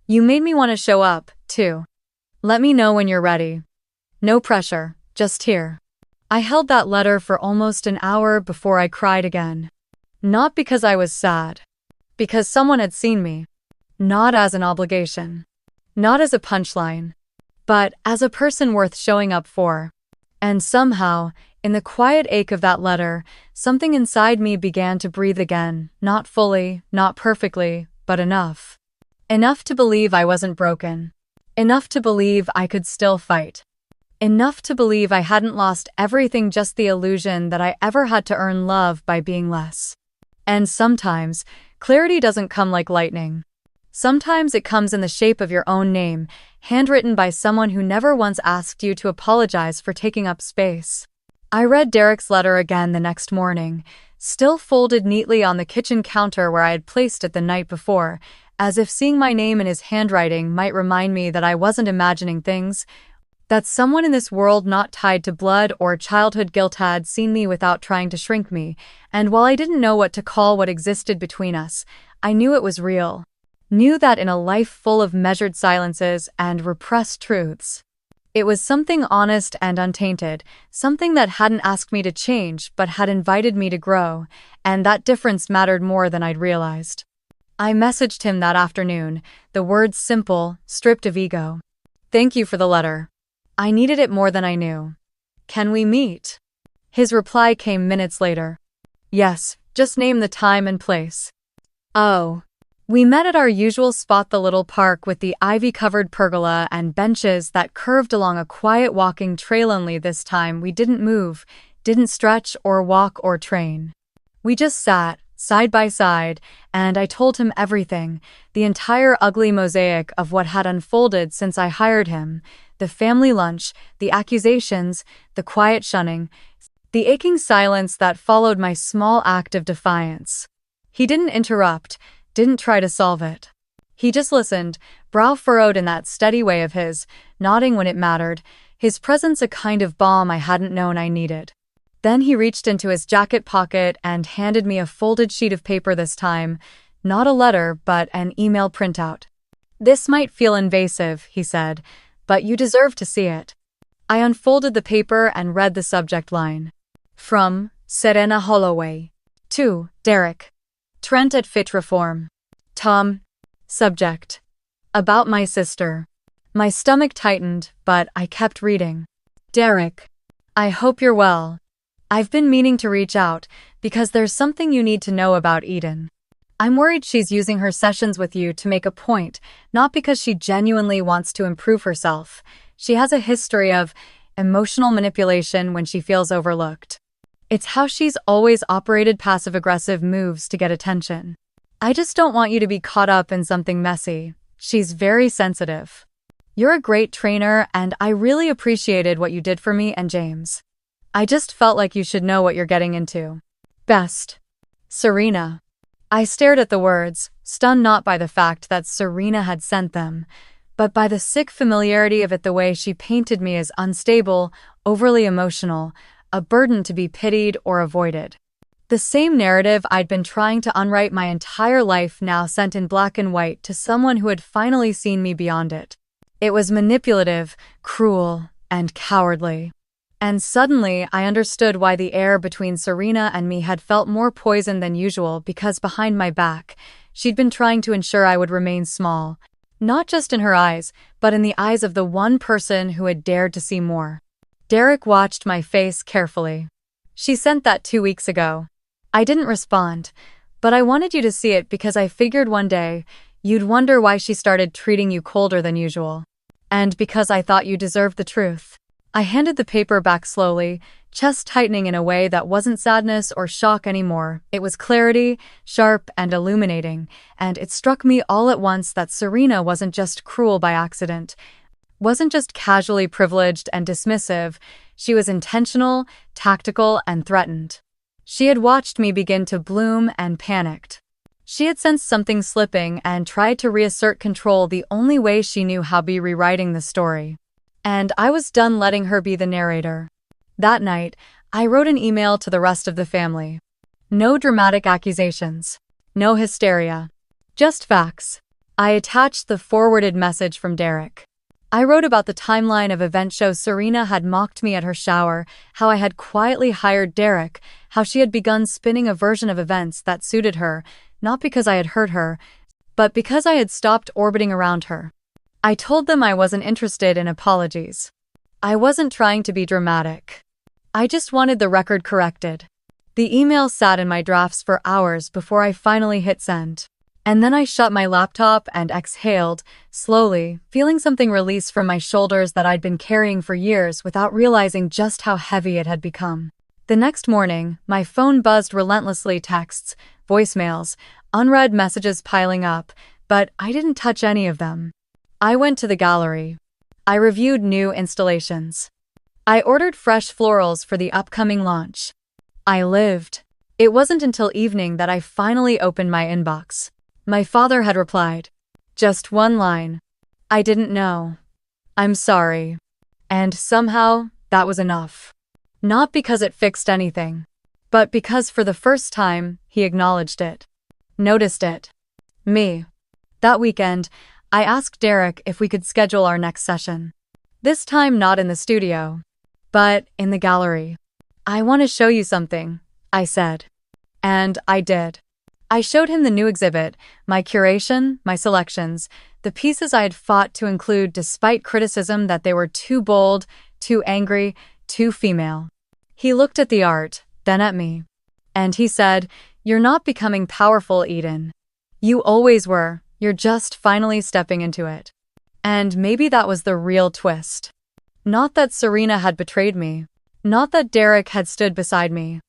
You made me want to show up, too. Let me know when you're ready. No pressure, just here. I held that letter for almost an hour before I cried again. Not because I was sad. Because someone had seen me. Not as an obligation. Not as a punchline. But as a person worth showing up for. And somehow, in the quiet ache of that letter, something inside me began to breathe again, not fully, not perfectly, but enough. Enough to believe I wasn't broken. Enough to believe I could still fight. Enough to believe I hadn't lost everything, just the illusion that I ever had to earn love by being less. And sometimes, clarity doesn't come like lightning. Sometimes it comes in the shape of your own name, handwritten by someone who never once asked you to apologize for taking up space. I read Derek's letter again the next morning, still folded neatly on the kitchen counter where I had placed it the night before, as if seeing my name in his handwriting might remind me that I wasn't imagining things, that someone in this world not tied to blood or childhood guilt had seen me without trying to shrink me, and while I didn't know what to call what existed between us, I knew it was real. Knew that in a life full of measured silences and repressed truths, it was something honest and untainted, something that hadn't asked me to change but had invited me to grow, and that difference mattered more than I'd realized. I messaged him that afternoon, the words simple, stripped of ego. Thank you for the letter. I needed it more than I knew. Can we meet? His reply came minutes later. Yes, just name the time and place. Oh. We met at our usual spot, the little park with the ivy-covered pergola and benches that curved along a quiet walking trail. Only this time we didn't move, didn't stretch or walk or train. We just sat, side by side, and I told him everything, the entire ugly mosaic of what had unfolded since I hired him, the family lunch, the accusations, the quiet shunning, the aching silence that followed my small act of defiance. He didn't interrupt, didn't try to solve it. He just listened, brow furrowed in that steady way of his, nodding when it mattered, his presence a kind of balm I hadn't known I needed. Then he reached into his jacket pocket and handed me a folded sheet of paper this time, not a letter but an email printout. This might feel invasive, he said, but you deserve to see it. I unfolded the paper and read the subject line. From Serena Holloway. To Derek. Trent at Fit Reform. Tom. Subject. About my sister. My stomach tightened, but I kept reading. Derek. I hope you're well. I've been meaning to reach out, because there's something you need to know about Eden. I'm worried she's using her sessions with you to make a point, not because she genuinely wants to improve herself. She has a history of emotional manipulation when she feels overlooked. It's how she's always operated, passive-aggressive moves to get attention. I just don't want you to be caught up in something messy. She's very sensitive. You're a great trainer, and I really appreciated what you did for me and James. I just felt like you should know what you're getting into. Best. Serena. I stared at the words, stunned not by the fact that Serena had sent them, but by the sick familiarity of it, the way she painted me as unstable, overly emotional, a burden to be pitied or avoided. The same narrative I'd been trying to unwrite my entire life, now sent in black and white to someone who had finally seen me beyond it. It was manipulative, cruel, and cowardly. And suddenly I understood why the air between Serena and me had felt more poisoned than usual, because behind my back, she'd been trying to ensure I would remain small, not just in her eyes, but in the eyes of the one person who had dared to see more. Derek watched my face carefully. She sent that 2 weeks ago. I didn't respond, but I wanted you to see it because I figured one day you'd wonder why she started treating you colder than usual. And because I thought you deserved the truth. I handed the paper back slowly, chest tightening in a way that wasn't sadness or shock anymore. It was clarity, sharp and illuminating, and it struck me all at once that Serena wasn't just cruel by accident, wasn't just casually privileged and dismissive. She was intentional, tactical, and threatened. She had watched me begin to bloom and panicked. She had sensed something slipping and tried to reassert control the only way she knew how, by rewriting the story. And I was done letting her be the narrator. That night, I wrote an email to the rest of the family. No dramatic accusations. No hysteria. Just facts. I attached the forwarded message from Derek. I wrote about the timeline of events: shows Serena had mocked me at her shower, how I had quietly hired Derek, how she had begun spinning a version of events that suited her, not because I had hurt her, but because I had stopped orbiting around her. I told them I wasn't interested in apologies. I wasn't trying to be dramatic. I just wanted the record corrected. The email sat in my drafts for hours before I finally hit send. And then I shut my laptop and exhaled, slowly, feeling something release from my shoulders that I'd been carrying for years without realizing just how heavy it had become. The next morning, my phone buzzed relentlessly: texts, voicemails, unread messages piling up, but I didn't touch any of them. I went to the gallery. I reviewed new installations. I ordered fresh florals for the upcoming launch. I lived. It wasn't until evening that I finally opened my inbox. My father had replied. Just one line. I didn't know. I'm sorry. And somehow, that was enough. Not because it fixed anything, but because for the first time, he acknowledged it. Noticed it. Me. That weekend, I asked Derek if we could schedule our next session. This time not in the studio, but in the gallery. I want to show you something, I said. And I did. I showed him the new exhibit, my curation, my selections, the pieces I had fought to include despite criticism that they were too bold, too angry, too female. He looked at the art, then at me. And he said, "You're not becoming powerful, Eden. You always were, you're just finally stepping into it." And maybe that was the real twist. Not that Serena had betrayed me. Not that Derek had stood beside me.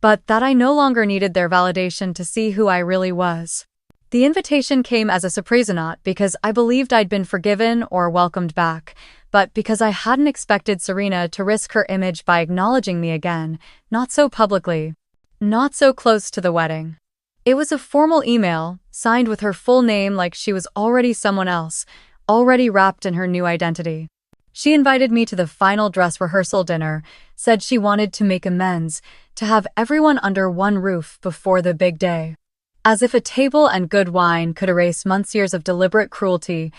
But that I no longer needed their validation to see who I really was. The invitation came as a surprise, not because I believed I'd been forgiven or welcomed back, but because I hadn't expected Serena to risk her image by acknowledging me again, not so publicly, not so close to the wedding. It was a formal email, signed with her full name, like she was already someone else, already wrapped in her new identity. She invited me to the final dress rehearsal dinner, said she wanted to make amends, to have everyone under one roof before the big day. As if a table and good wine could erase months of deliberate cruelty,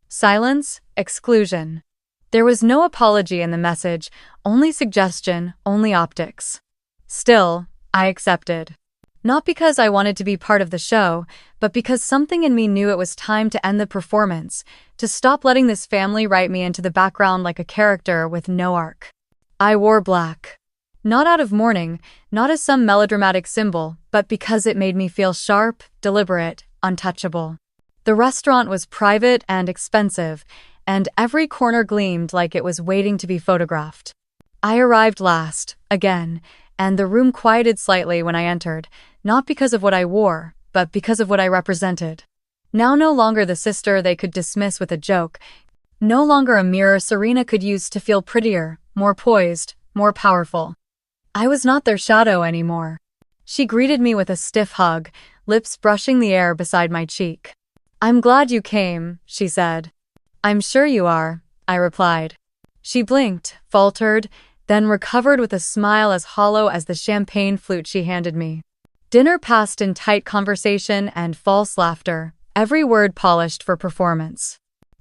silence, exclusion. There was no apology in the message, only suggestion, only optics. Still, I accepted. Not because I wanted to be part of the show, but because something in me knew it was time to end the performance, to stop letting this family write me into the background like a character with no arc. I wore black. Not out of mourning, not as some melodramatic symbol, but because it made me feel sharp, deliberate, untouchable. The restaurant was private and expensive, and every corner gleamed like it was waiting to be photographed. I arrived last, again, and the room quieted slightly when I entered, not because of what I wore, but because of what I represented. Now no longer the sister they could dismiss with a joke, no longer a mirror Serena could use to feel prettier, more poised, more powerful. I was not their shadow anymore. She greeted me with a stiff hug, lips brushing the air beside my cheek. "I'm glad you came," she said. "I'm sure you are," I replied. She blinked, faltered, then recovered with a smile as hollow as the champagne flute she handed me. Dinner passed in tight conversation and false laughter, every word polished for performance.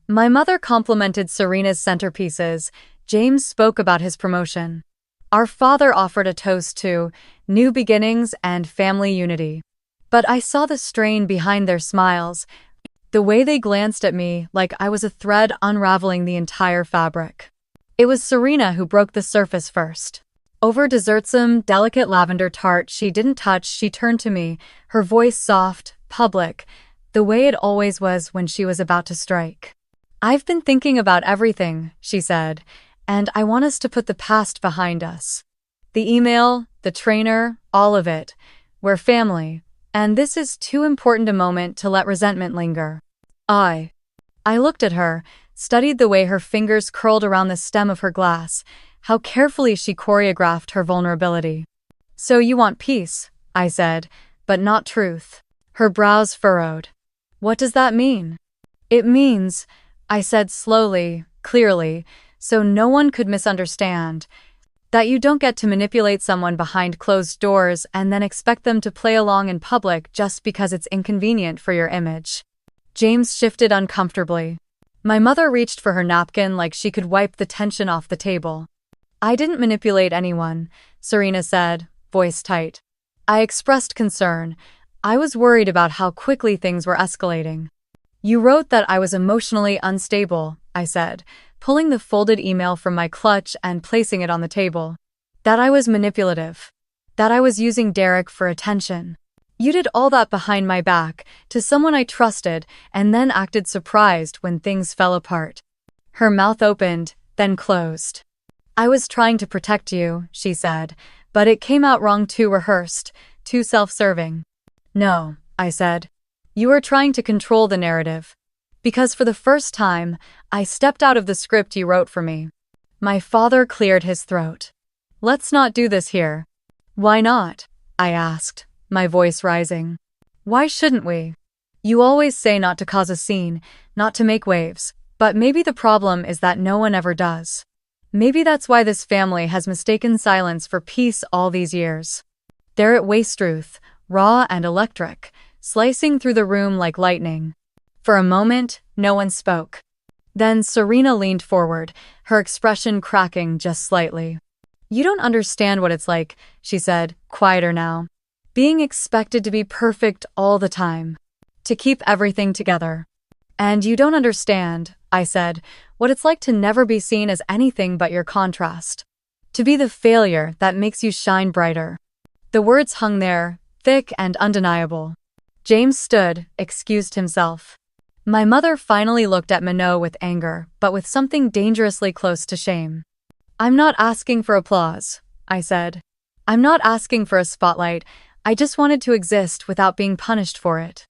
My mother complimented Serena's centerpieces. James spoke about his promotion. Our father offered a toast to new beginnings and family unity. But I saw the strain behind their smiles, the way they glanced at me like I was a thread unraveling the entire fabric. It was Serena who broke the surface first. Over dessertsome, delicate lavender tart she didn't touch, she turned to me, her voice soft, public, the way it always was when she was about to strike. "I've been thinking about everything," she said, "and I want us to put the past behind us. The email, the trainer, all of it. We're family, and this is too important a moment to let resentment linger." I looked at her, studied the way her fingers curled around the stem of her glass, how carefully she choreographed her vulnerability. "So you want peace," I said, "but not truth." Her brows furrowed. "What does that mean?" "It means," I said slowly, clearly, so no one could misunderstand, "that you don't get to manipulate someone behind closed doors and then expect them to play along in public just because it's inconvenient for your image." James shifted uncomfortably. My mother reached for her napkin like she could wipe the tension off the table. "I didn't manipulate anyone," Serena said, voice tight. I expressed concern. I was worried about how quickly things were escalating. "You wrote that I was emotionally unstable," I said, pulling the folded email from my clutch and placing it on the table. "That I was manipulative. That I was using Derek for attention. You did all that behind my back, to someone I trusted, and then acted surprised when things fell apart." Her mouth opened, then closed. "I was trying to protect you," she said, "but it came out wrong, too rehearsed, too self-serving." "No," I said. "You were trying to control the narrative. Because for the first time, I stepped out of the script you wrote for me." My father cleared his throat. "Let's not do this here." "Why not?" I asked, my voice rising. "Why shouldn't we? You always say not to cause a scene, not to make waves, but maybe the problem is that no one ever does. Maybe that's why this family has mistaken silence for peace all these years." There it was truth, raw and electric, slicing through the room like lightning. For a moment, no one spoke. Then Serena leaned forward, her expression cracking just slightly. "You don't understand what it's like," she said, quieter now. "Being expected to be perfect all the time. To keep everything together. And you don't understand," I said, "what it's like to never be seen as anything but your contrast. To be the failure that makes you shine brighter." The words hung there, thick and undeniable. James stood, excused himself. My mother finally looked at Minot with anger, but with something dangerously close to shame. "I'm not asking for applause," I said. "I'm not asking for a spotlight. I just wanted to exist without being punished for it."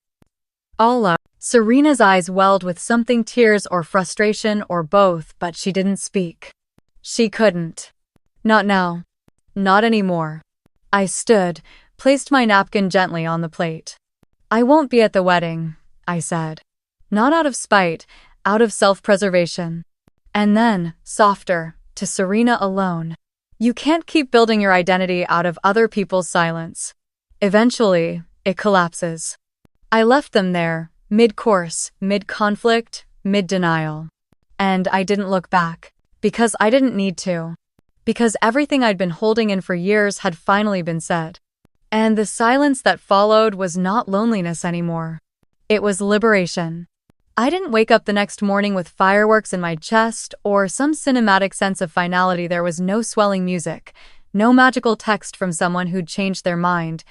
Allah. Serena's eyes welled with something, tears or frustration or both, but she didn't speak. She couldn't. Not now. Not anymore. I stood, placed my napkin gently on the plate. "I won't be at the wedding," I said. Not out of spite, out of self-preservation. And then, softer, to Serena alone. "You can't keep building your identity out of other people's silence. Eventually, it collapses." I left them there, mid-course, mid-conflict, mid-denial. And I didn't look back. Because I didn't need to. Because everything I'd been holding in for years had finally been said. And the silence that followed was not loneliness anymore. It was liberation. I didn't wake up the next morning with fireworks in my chest or some cinematic sense of finality. There was no swelling music, no magical text from someone who'd changed their mind,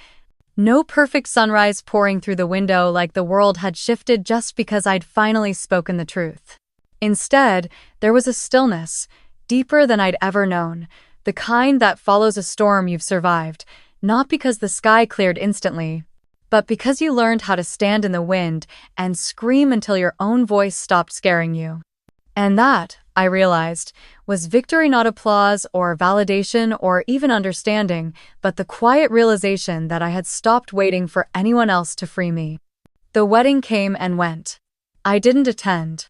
no perfect sunrise pouring through the window like the world had shifted just because I'd finally spoken the truth. Instead, there was a stillness, deeper than I'd ever known, the kind that follows a storm you've survived, not because the sky cleared instantly, but because you learned how to stand in the wind and scream until your own voice stopped scaring you. And that, I realized, was victory, not applause or validation or even understanding, but the quiet realization that I had stopped waiting for anyone else to free me. The wedding came and went. I didn't attend.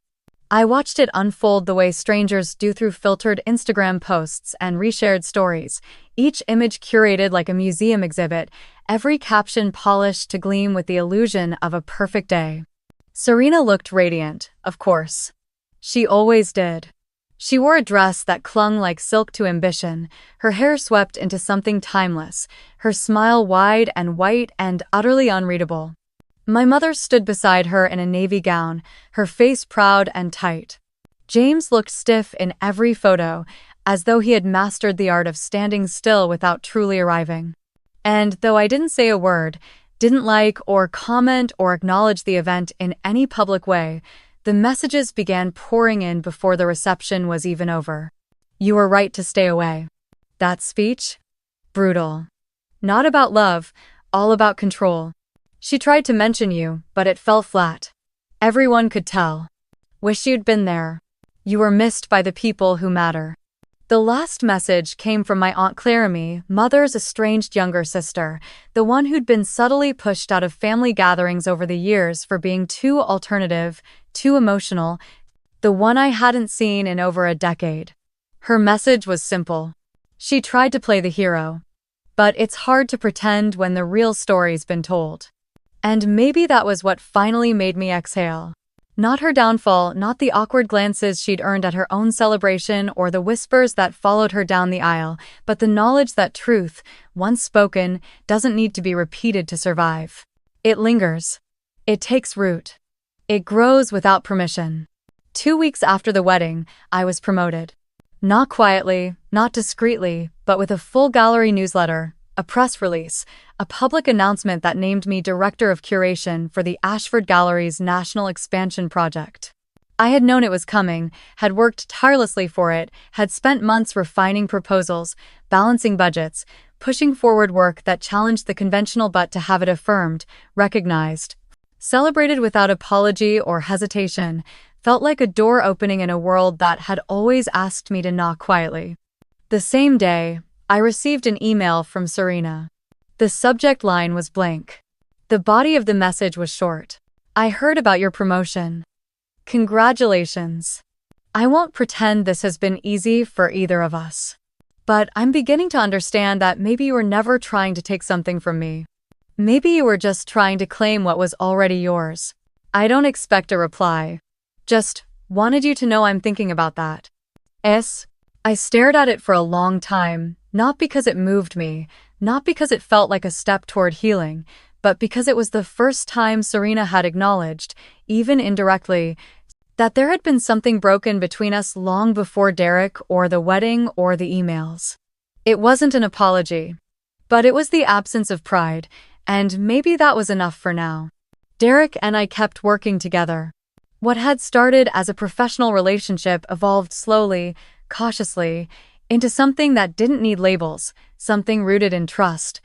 I watched it unfold the way strangers do through filtered Instagram posts and reshared stories, each image curated like a museum exhibit, every caption polished to gleam with the illusion of a perfect day. Serena looked radiant, of course. She always did. She wore a dress that clung like silk to ambition, her hair swept into something timeless, her smile wide and white and utterly unreadable. My mother stood beside her in a navy gown, her face proud and tight. James looked stiff in every photo, as though he had mastered the art of standing still without truly arriving. And though I didn't say a word, didn't like or comment or acknowledge the event in any public way, the messages began pouring in before the reception was even over. You were right to stay away. That speech? Brutal. Not about love, all about control. She tried to mention you, but it fell flat. Everyone could tell. Wish you'd been there. You were missed by the people who matter. The last message came from my Aunt Claramy, Mother's estranged younger sister, the one who'd been subtly pushed out of family gatherings over the years for being too alternative, too emotional, the one I hadn't seen in over a decade. Her message was simple. She tried to play the hero. But it's hard to pretend when the real story's been told. And maybe that was what finally made me exhale. Not her downfall, not the awkward glances she'd earned at her own celebration or the whispers that followed her down the aisle, but the knowledge that truth, once spoken, doesn't need to be repeated to survive. It lingers. It takes root. It grows without permission. 2 weeks after the wedding, I was promoted. Not quietly, not discreetly, but with a full gallery newsletter, a press release, a public announcement that named me Director of Curation for the Ashford Gallery's National Expansion Project. I had known it was coming, had worked tirelessly for it, had spent months refining proposals, balancing budgets, pushing forward work that challenged the conventional, but to have it affirmed, recognized, celebrated without apology or hesitation, felt like a door opening in a world that had always asked me to knock quietly. The same day, I received an email from Serena. The subject line was blank. The body of the message was short. I heard about your promotion. Congratulations. I won't pretend this has been easy for either of us. But I'm beginning to understand that maybe you were never trying to take something from me. Maybe you were just trying to claim what was already yours. I don't expect a reply. Just wanted you to know I'm thinking about that. I stared at it for a long time, not because it moved me, not because it felt like a step toward healing, but because it was the first time Serena had acknowledged, even indirectly, that there had been something broken between us long before Derek or the wedding or the emails. It wasn't an apology, but it was the absence of pride, and maybe that was enough for now. Derek and I kept working together. What had started as a professional relationship evolved slowly, cautiously, into something that didn't need labels, something rooted in trust,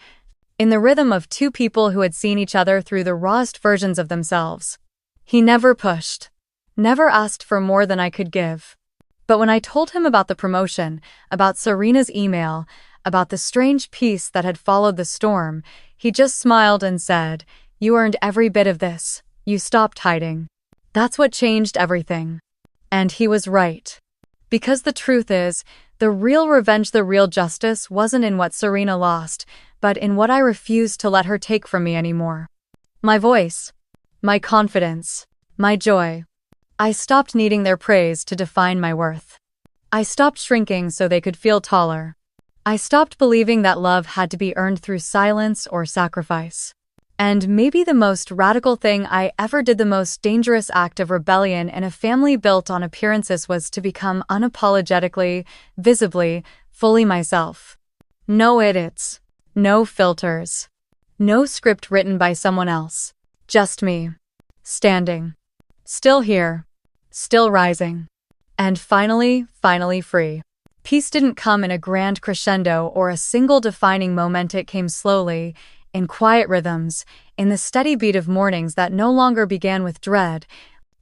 in the rhythm of two people who had seen each other through the rawest versions of themselves. He never pushed, never asked for more than I could give. But when I told him about the promotion, about Serena's email, about the strange peace that had followed the storm, he just smiled and said, "You earned every bit of this. You stopped hiding." That's what changed everything. And he was right. Because the truth is, the real revenge, the real justice wasn't in what Serena lost, but in what I refused to let her take from me anymore. My voice, my confidence, my joy. I stopped needing their praise to define my worth. I stopped shrinking so they could feel taller. I stopped believing that love had to be earned through silence or sacrifice. And maybe the most radical thing I ever did, the most dangerous act of rebellion in a family built on appearances, was to become unapologetically, visibly, fully myself. No edits, no filters, no script written by someone else. Just me. Standing. Still here. Still rising. And finally free. Peace didn't come in a grand crescendo or a single defining moment. It came slowly, in quiet rhythms, in the steady beat of mornings that no longer began with dread.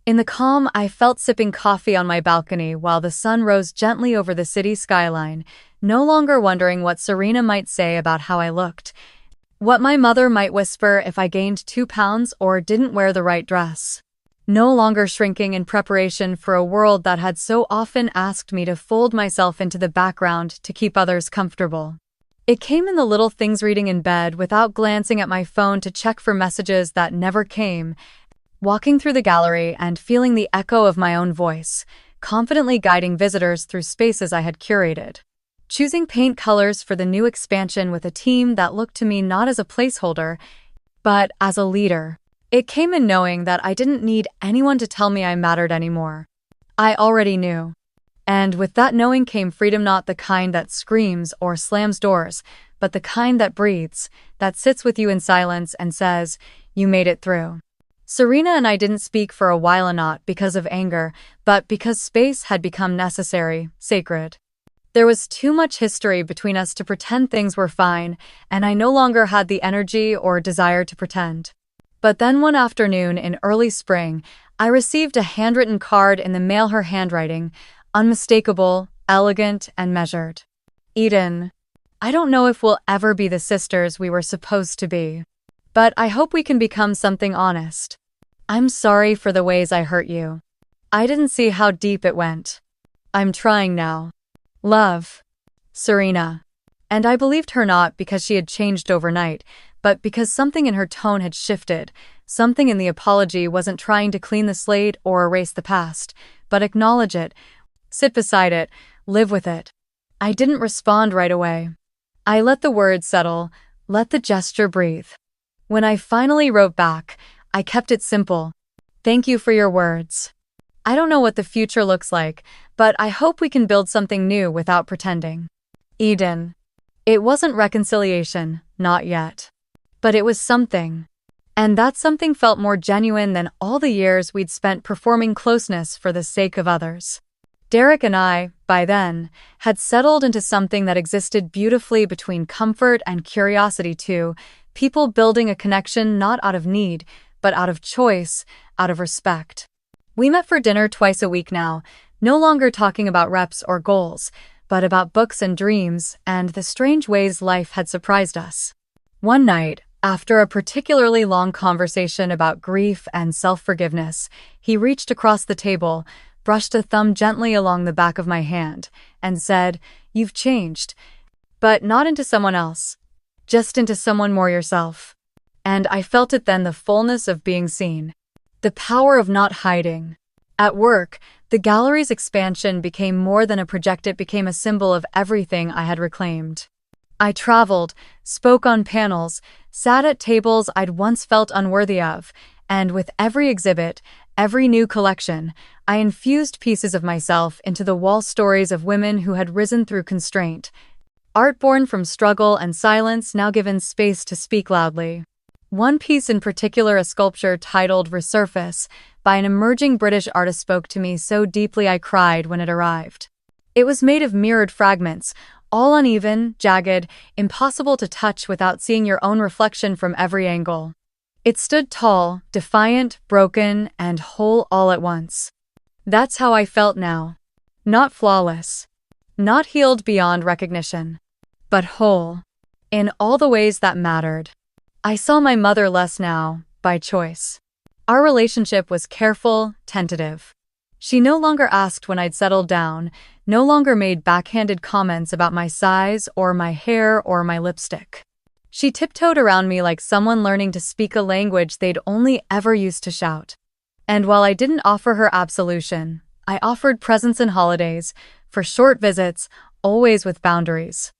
In the calm I felt sipping coffee on my balcony while the sun rose gently over the city skyline, no longer wondering what Serena might say about how I looked, what my mother might whisper if I gained 2 pounds or didn't wear the right dress. No longer shrinking in preparation for a world that had so often asked me to fold myself into the background to keep others comfortable. It came in the little things, reading in bed without glancing at my phone to check for messages that never came, walking through the gallery and feeling the echo of my own voice, confidently guiding visitors through spaces I had curated. Choosing paint colors for the new expansion with a team that looked to me not as a placeholder, but as a leader. It came in knowing that I didn't need anyone to tell me I mattered anymore. I already knew. And with that knowing came freedom, not the kind that screams or slams doors, but the kind that breathes, that sits with you in silence and says, "You made it through." Serena and I didn't speak for a while, not because of anger, but because space had become necessary, sacred. There was too much history between us to pretend things were fine, and I no longer had the energy or desire to pretend. But then one afternoon in early spring, I received a handwritten card in the mail, her handwriting, unmistakable, elegant, and measured. "Eden, I don't know if we'll ever be the sisters we were supposed to be, but I hope we can become something honest. I'm sorry for the ways I hurt you. I didn't see how deep it went. I'm trying now. Love, Serena." And I believed her not because she had changed overnight, but because something in her tone had shifted. Something in the apology wasn't trying to clean the slate or erase the past, but acknowledge it, sit beside it, live with it. I didn't respond right away. I let the words settle, let the gesture breathe. When I finally wrote back, I kept it simple. "Thank you for your words. I don't know what the future looks like, but I hope we can build something new without pretending. Eden." It wasn't reconciliation, not yet. But it was something. And that something felt more genuine than all the years we'd spent performing closeness for the sake of others. Derek and I, by then, had settled into something that existed beautifully between comfort and curiosity, two people building a connection not out of need, but out of choice, out of respect. We met for dinner twice a week now, no longer talking about reps or goals, but about books and dreams and the strange ways life had surprised us. One night, after a particularly long conversation about grief and self-forgiveness, he reached across the table, brushed a thumb gently along the back of my hand, and said, "You've changed, but not into someone else, just into someone more yourself." And I felt it then, the fullness of being seen, the power of not hiding. At work, the gallery's expansion became more than a project, it became a symbol of everything I had reclaimed. I traveled, spoke on panels, sat at tables I'd once felt unworthy of, and with every exhibit, every new collection, I infused pieces of myself into the wall, stories of women who had risen through constraint, art born from struggle and silence, now given space to speak loudly. One piece in particular, a sculpture titled "Resurface" by an emerging British artist, spoke to me so deeply I cried when it arrived. It was made of mirrored fragments, all uneven, jagged, impossible to touch without seeing your own reflection from every angle. It stood tall, defiant, broken, and whole all at once. That's how I felt now. Not flawless. Not healed beyond recognition. But whole. In all the ways that mattered. I saw my mother less now, by choice. Our relationship was careful, tentative. She no longer asked when I'd settled down, no longer made backhanded comments about my size or my hair or my lipstick. She tiptoed around me like someone learning to speak a language they'd only ever used to shout. And while I didn't offer her absolution, I offered presents and holidays, for short visits, always with boundaries.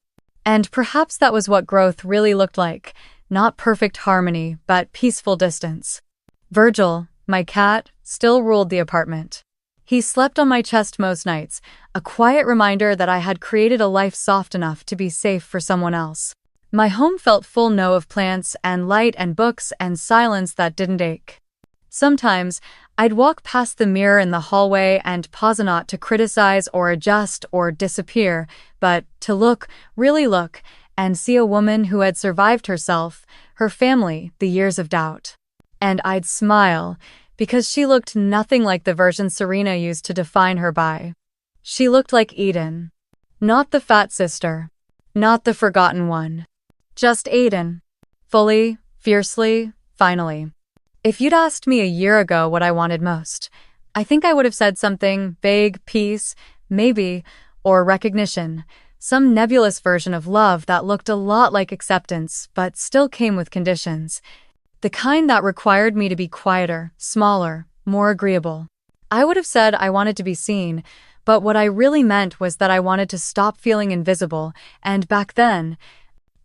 And perhaps that was what growth really looked like, not perfect harmony, but peaceful distance. Virgil, my cat, still ruled the apartment. He slept on my chest most nights, a quiet reminder that I had created a life soft enough to be safe for someone else. My home felt full now of plants and light and books and silence that didn't ache. Sometimes, I'd walk past the mirror in the hallway and pause, not to criticize or adjust or disappear, but to look, really look, and see a woman who had survived herself, her family, the years of doubt. And I'd smile, because she looked nothing like the version Serena used to define her by. She looked like Eden. Not the fat sister. Not the forgotten one. Just Aiden. Fully, fiercely, finally. If you'd asked me a year ago what I wanted most, I think I would have said something vague, peace, maybe, or recognition, some nebulous version of love that looked a lot like acceptance but still came with conditions. The kind that required me to be quieter, smaller, more agreeable. I would have said I wanted to be seen, but what I really meant was that I wanted to stop feeling invisible, and back then,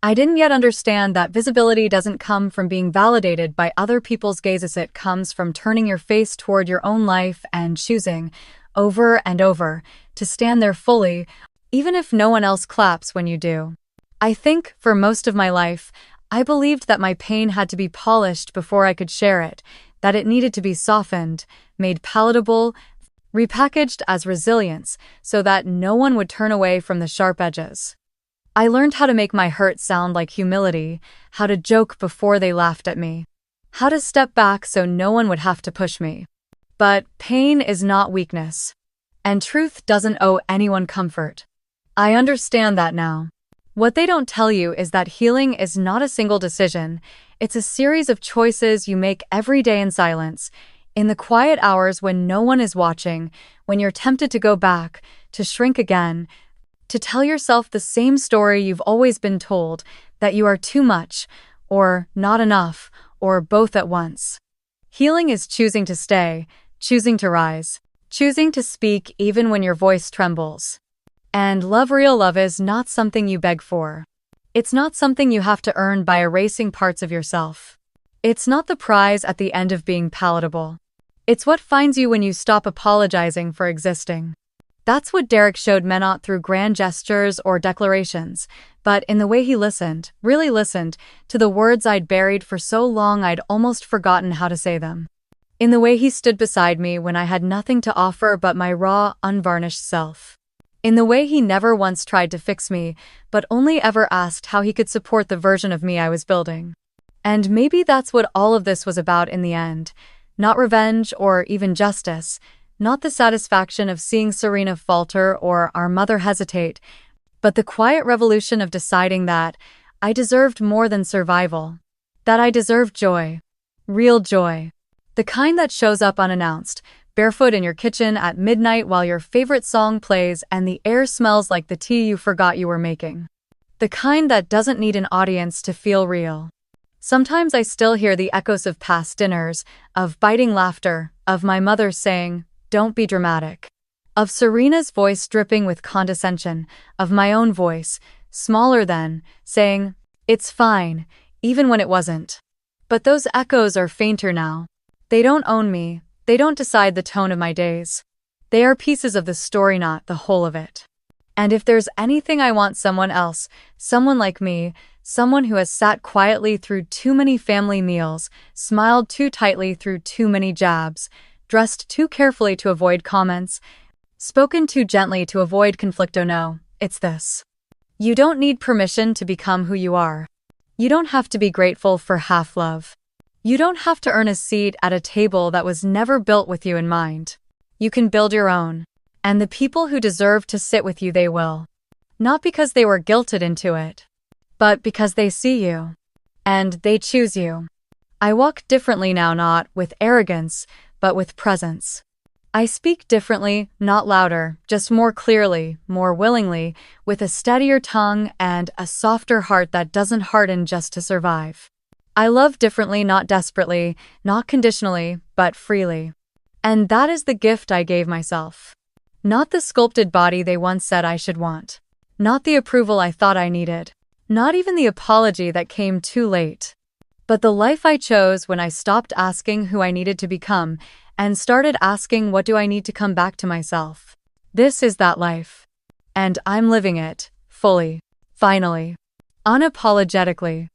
I didn't yet understand that visibility doesn't come from being validated by other people's gazes. It comes from turning your face toward your own life and choosing, over and over, to stand there fully, even if no one else claps when you do. I think, for most of my life, I believed that my pain had to be polished before I could share it, that it needed to be softened, made palatable, repackaged as resilience so that no one would turn away from the sharp edges. I learned how to make my hurt sound like humility, how to joke before they laughed at me, how to step back so no one would have to push me. But pain is not weakness, and truth doesn't owe anyone comfort. I understand that now. What they don't tell you is that healing is not a single decision. It's a series of choices you make every day in silence, in the quiet hours when no one is watching, when you're tempted to go back, to shrink again, to tell yourself the same story you've always been told, that you are too much, or not enough, or both at once. Healing is choosing to stay, choosing to rise, choosing to speak even when your voice trembles. And real love is not something you beg for. It's not something you have to earn by erasing parts of yourself. It's not the prize at the end of being palatable. It's what finds you when you stop apologizing for existing. That's what Derek showed me, not through grand gestures or declarations, but in the way he listened, really listened, to the words I'd buried for so long I'd almost forgotten how to say them. In the way he stood beside me when I had nothing to offer but my raw, unvarnished self. In the way he never once tried to fix me, but only ever asked how he could support the version of me I was building. And maybe that's what all of this was about in the end. Not revenge or even justice, not the satisfaction of seeing Serena falter or our mother hesitate, but the quiet revolution of deciding that I deserved more than survival, that I deserved joy, real joy, the kind that shows up unannounced, barefoot in your kitchen at midnight while your favorite song plays and the air smells like the tea you forgot you were making, the kind that doesn't need an audience to feel real. Sometimes I still hear the echoes of past dinners, of biting laughter, of my mother saying, "Don't be dramatic," of Serena's voice dripping with condescension, of my own voice, smaller than, saying, "It's fine," even when it wasn't. But those echoes are fainter now. They don't own me, they don't decide the tone of my days. They are pieces of the story, not the whole of it. And if there's anything I want someone else, someone like me, someone who has sat quietly through too many family meals, smiled too tightly through too many jabs, dressed too carefully to avoid comments, spoken too gently to avoid conflict, oh no, it's this. You don't need permission to become who you are. You don't have to be grateful for half love. You don't have to earn a seat at a table that was never built with you in mind. You can build your own. And the people who deserve to sit with you, they will. Not because they were guilted into it, but because they see you. And they choose you. I walk differently now, not with arrogance, but with presence. I speak differently, not louder, just more clearly, more willingly, with a steadier tongue and a softer heart that doesn't harden just to survive. I love differently, not desperately, not conditionally, but freely. And that is the gift I gave myself. Not the sculpted body they once said I should want. Not the approval I thought I needed. Not even the apology that came too late. But the life I chose when I stopped asking who I needed to become and started asking what do I need to come back to myself. This is that life. And I'm living it, fully, finally, unapologetically.